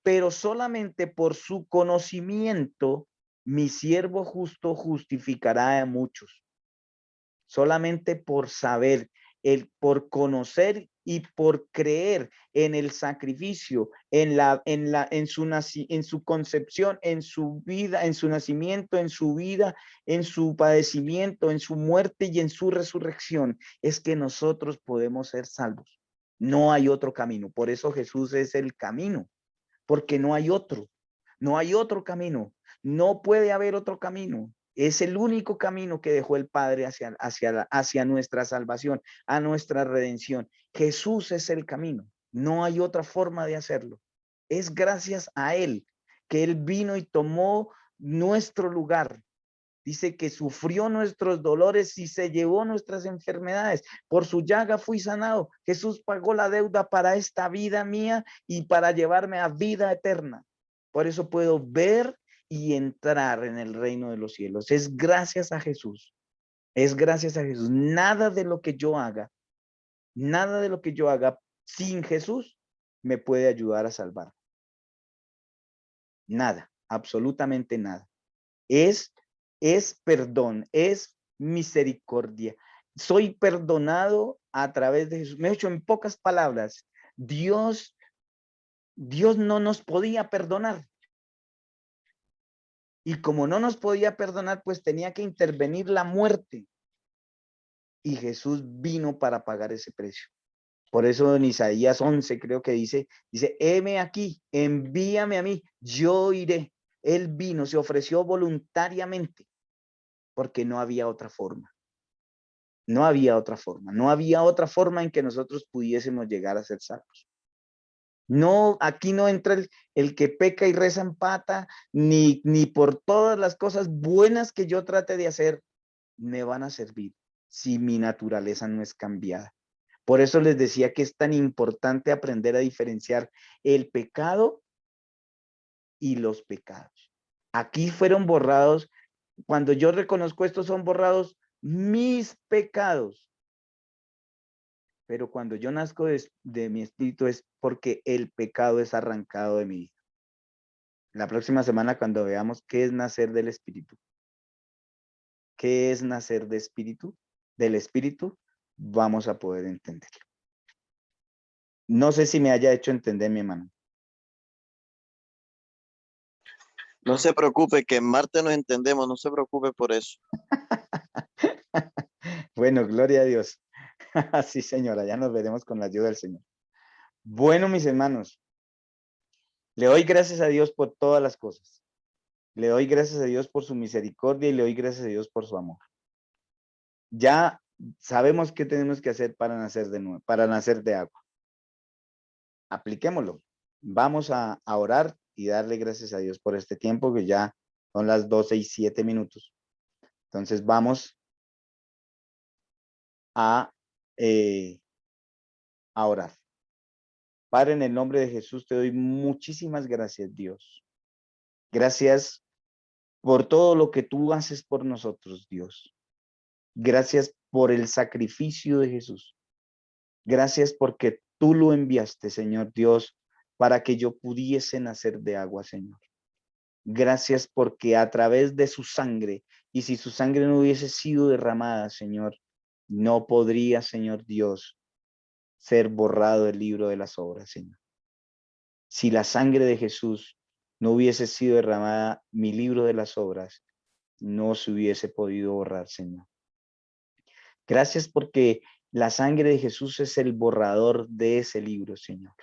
pero solamente por su conocimiento, mi siervo justo justificará a muchos. Solamente por saber, por conocer y por creer en el sacrificio, en su concepción, en su vida, en su nacimiento, en su vida, en su padecimiento, en su muerte y en su resurrección, es que nosotros podemos ser salvos. No hay otro camino. Por eso Jesús es el camino, porque no hay otro. No hay otro camino. No puede haber otro camino. Es el único camino que dejó el Padre hacia nuestra salvación, a nuestra redención. Jesús es el camino. No hay otra forma de hacerlo. Es gracias a Él que Él vino y tomó nuestro lugar. Dice que sufrió nuestros dolores y se llevó nuestras enfermedades. Por su llaga fui sanado. Jesús pagó la deuda para esta vida mía y para llevarme a vida eterna. Por eso puedo ver y entrar en el reino de los cielos. Es gracias a Jesús. Es gracias a Jesús. Nada de lo que yo haga sin Jesús me puede ayudar a salvar. Nada, absolutamente nada. Es perdón, es misericordia. Soy perdonado a través de Jesús. Me he hecho en pocas palabras. Dios no nos podía perdonar. Y como no nos podía perdonar, pues tenía que intervenir la muerte. Y Jesús vino para pagar ese precio. Por eso en Isaías 11 creo que dice, heme aquí, envíame a mí, yo iré. Él vino, se ofreció voluntariamente, porque no había otra forma. No había otra forma. No había otra forma en que nosotros pudiésemos llegar a ser salvos. No, aquí no entra el que peca y reza empata, ni por todas las cosas buenas que yo trate de hacer, me van a servir si mi naturaleza no es cambiada. Por eso les decía que es tan importante aprender a diferenciar el pecado y los pecados. Aquí fueron borrados, cuando yo reconozco estos son borrados mis pecados. pero cuando yo nazco de mi espíritu es porque el pecado es arrancado de mi vida. La próxima semana, cuando veamos qué es nacer del espíritu, qué es nacer de espíritu, del espíritu, vamos a poder entenderlo. No sé si me haya hecho entender, mi hermano. No se preocupe, que en Marte nos entendemos, no se preocupe por eso. Bueno, gloria a Dios. Sí, señora, ya nos veremos con la ayuda del Señor. Bueno, mis hermanos, le doy gracias a Dios por todas las cosas. Le doy gracias a Dios por su misericordia y le doy gracias a Dios por su amor. Ya sabemos qué tenemos que hacer para nacer de nuevo, para nacer de agua. Apliquémoslo. Vamos a orar y darle gracias a Dios por este tiempo, que ya son las 12:07. Entonces vamos a orar. Padre, en el nombre de Jesús te doy muchísimas gracias, Dios. Gracias por todo lo que tú haces por nosotros, Dios. Gracias por el sacrificio de Jesús. Gracias porque tú lo enviaste, Señor Dios, para que yo pudiese nacer de agua, Señor. Gracias porque a través de su sangre, y si su sangre no hubiese sido derramada, Señor, no podría, Señor Dios, ser borrado el libro de las obras, Señor. Si la sangre de Jesús no hubiese sido derramada, mi libro de las obras no se hubiese podido borrar, Señor. Gracias porque la sangre de Jesús es el borrador de ese libro, Señor.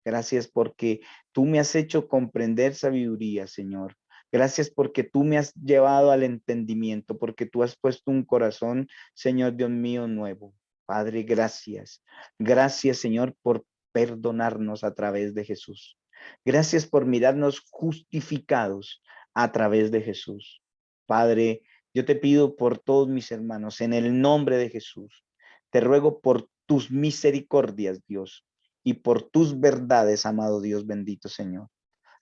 Gracias porque tú me has hecho comprender sabiduría, Señor. Gracias porque tú me has llevado al entendimiento, porque tú has puesto un corazón, Señor Dios mío, nuevo. Padre, gracias. Gracias, Señor, por perdonarnos a través de Jesús. Gracias por mirarnos justificados a través de Jesús. Padre, yo te pido por todos mis hermanos, en el nombre de Jesús. Te ruego por tus misericordias, Dios, y por tus verdades, amado Dios bendito, Señor.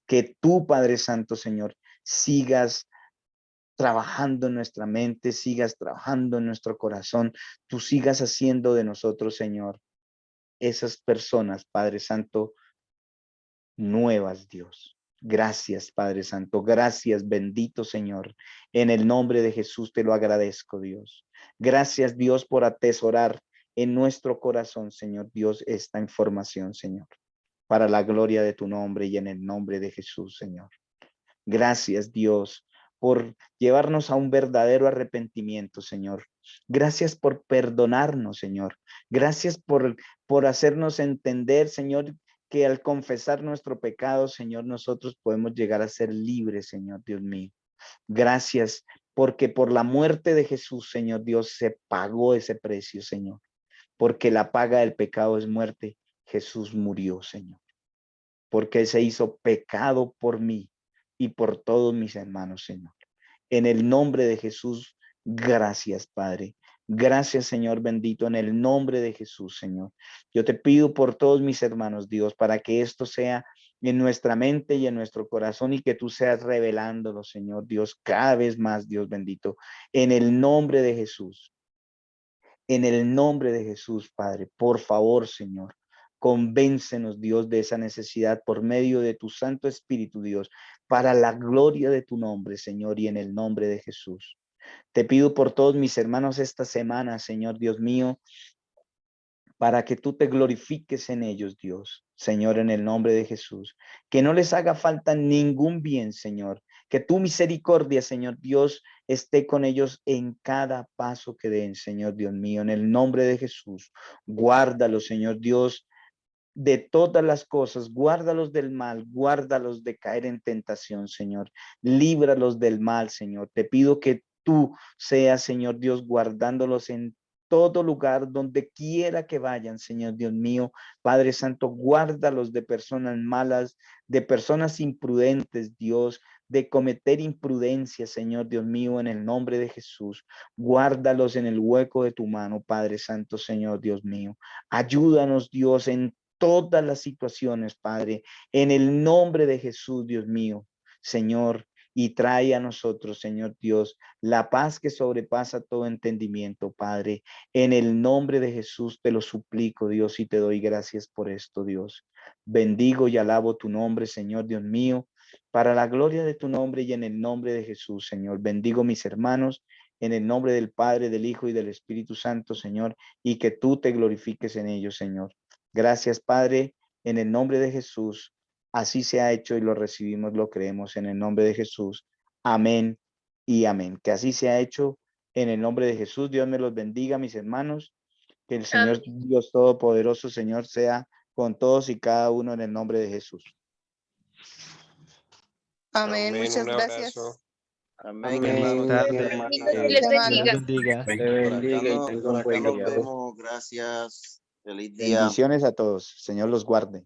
Que tú, Padre Santo, Señor, sigas trabajando en nuestra mente, sigas trabajando en nuestro corazón, tú sigas haciendo de nosotros, Señor, esas personas, Padre Santo, nuevas, Dios. Gracias, Padre Santo. Gracias, bendito Señor. En el nombre de Jesús te lo agradezco, Dios. Gracias, Dios, por atesorar en nuestro corazón, Señor Dios, esta información, Señor, para la gloria de tu nombre y en el nombre de Jesús, Señor. Gracias, Dios, por llevarnos a un verdadero arrepentimiento, Señor. Gracias por perdonarnos, Señor. Gracias por hacernos entender, Señor, que al confesar nuestro pecado, Señor, nosotros podemos llegar a ser libres, Señor, Dios mío. Gracias porque por la muerte de Jesús, Señor Dios, se pagó ese precio, Señor. Porque la paga del pecado es muerte. Jesús murió, Señor. Porque se hizo pecado por mí y por todos mis hermanos, Señor. En el nombre de Jesús, gracias, Padre. Gracias, Señor bendito, en el nombre de Jesús, Señor. Yo te pido por todos mis hermanos, Dios, para que esto sea en nuestra mente y en nuestro corazón y que tú seas revelándolo, Señor Dios, cada vez más, Dios bendito, en el nombre de Jesús. En el nombre de Jesús, Padre, por favor, Señor, convéncenos, Dios, de esa necesidad por medio de tu Santo Espíritu, Dios, para la gloria de tu nombre, Señor, y en el nombre de Jesús. Te pido por todos mis hermanos esta semana, Señor Dios mío, para que tú te glorifiques en ellos, Dios, Señor, en el nombre de Jesús. Que no les haga falta ningún bien, Señor. Que tu misericordia, Señor Dios, esté con ellos en cada paso que den, Señor Dios mío, en el nombre de Jesús. Guárdalos, Señor Dios, de todas las cosas, guárdalos del mal, guárdalos de caer en tentación, Señor. Líbralos del mal, Señor. Te pido que tú seas, Señor Dios, guardándolos en todo lugar, donde quiera que vayan, Señor Dios mío. Padre Santo, guárdalos de personas malas, de personas imprudentes, Dios, de cometer imprudencia, Señor Dios mío, en el nombre de Jesús. Guárdalos en el hueco de tu mano, Padre Santo, Señor Dios mío. Ayúdanos, Dios, en todas las situaciones, Padre, en el nombre de Jesús, Dios mío. Señor, y trae a nosotros, Señor Dios, la paz que sobrepasa todo entendimiento, Padre. En el nombre de Jesús te lo suplico, Dios, y te doy gracias por esto, Dios. Bendigo y alabo tu nombre, Señor Dios mío, para la gloria de tu nombre y en el nombre de Jesús, Señor. Bendigo mis hermanos en el nombre del Padre, del Hijo y del Espíritu Santo, Señor, y que tú te glorifiques en ellos, Señor. Gracias, Padre, en el nombre de Jesús. Así se ha hecho y lo recibimos, lo creemos en el nombre de Jesús. Amén y amén. Que así se ha hecho en el nombre de Jesús. Dios me los bendiga, mis hermanos. Que el Señor Dios Todopoderoso, Señor, sea con todos y cada uno en el nombre de Jesús. Amén. Amén, Muchas un gracias. abrazo. Amén, Amén. hermano. Tarde. Dios les Te Dios bendiga. los bendiga. Le Por acá, bendiga y tenga por un acá buen nos día. vemos. Gracias. Feliz día. Bendiciones a todos. Señor los guarde.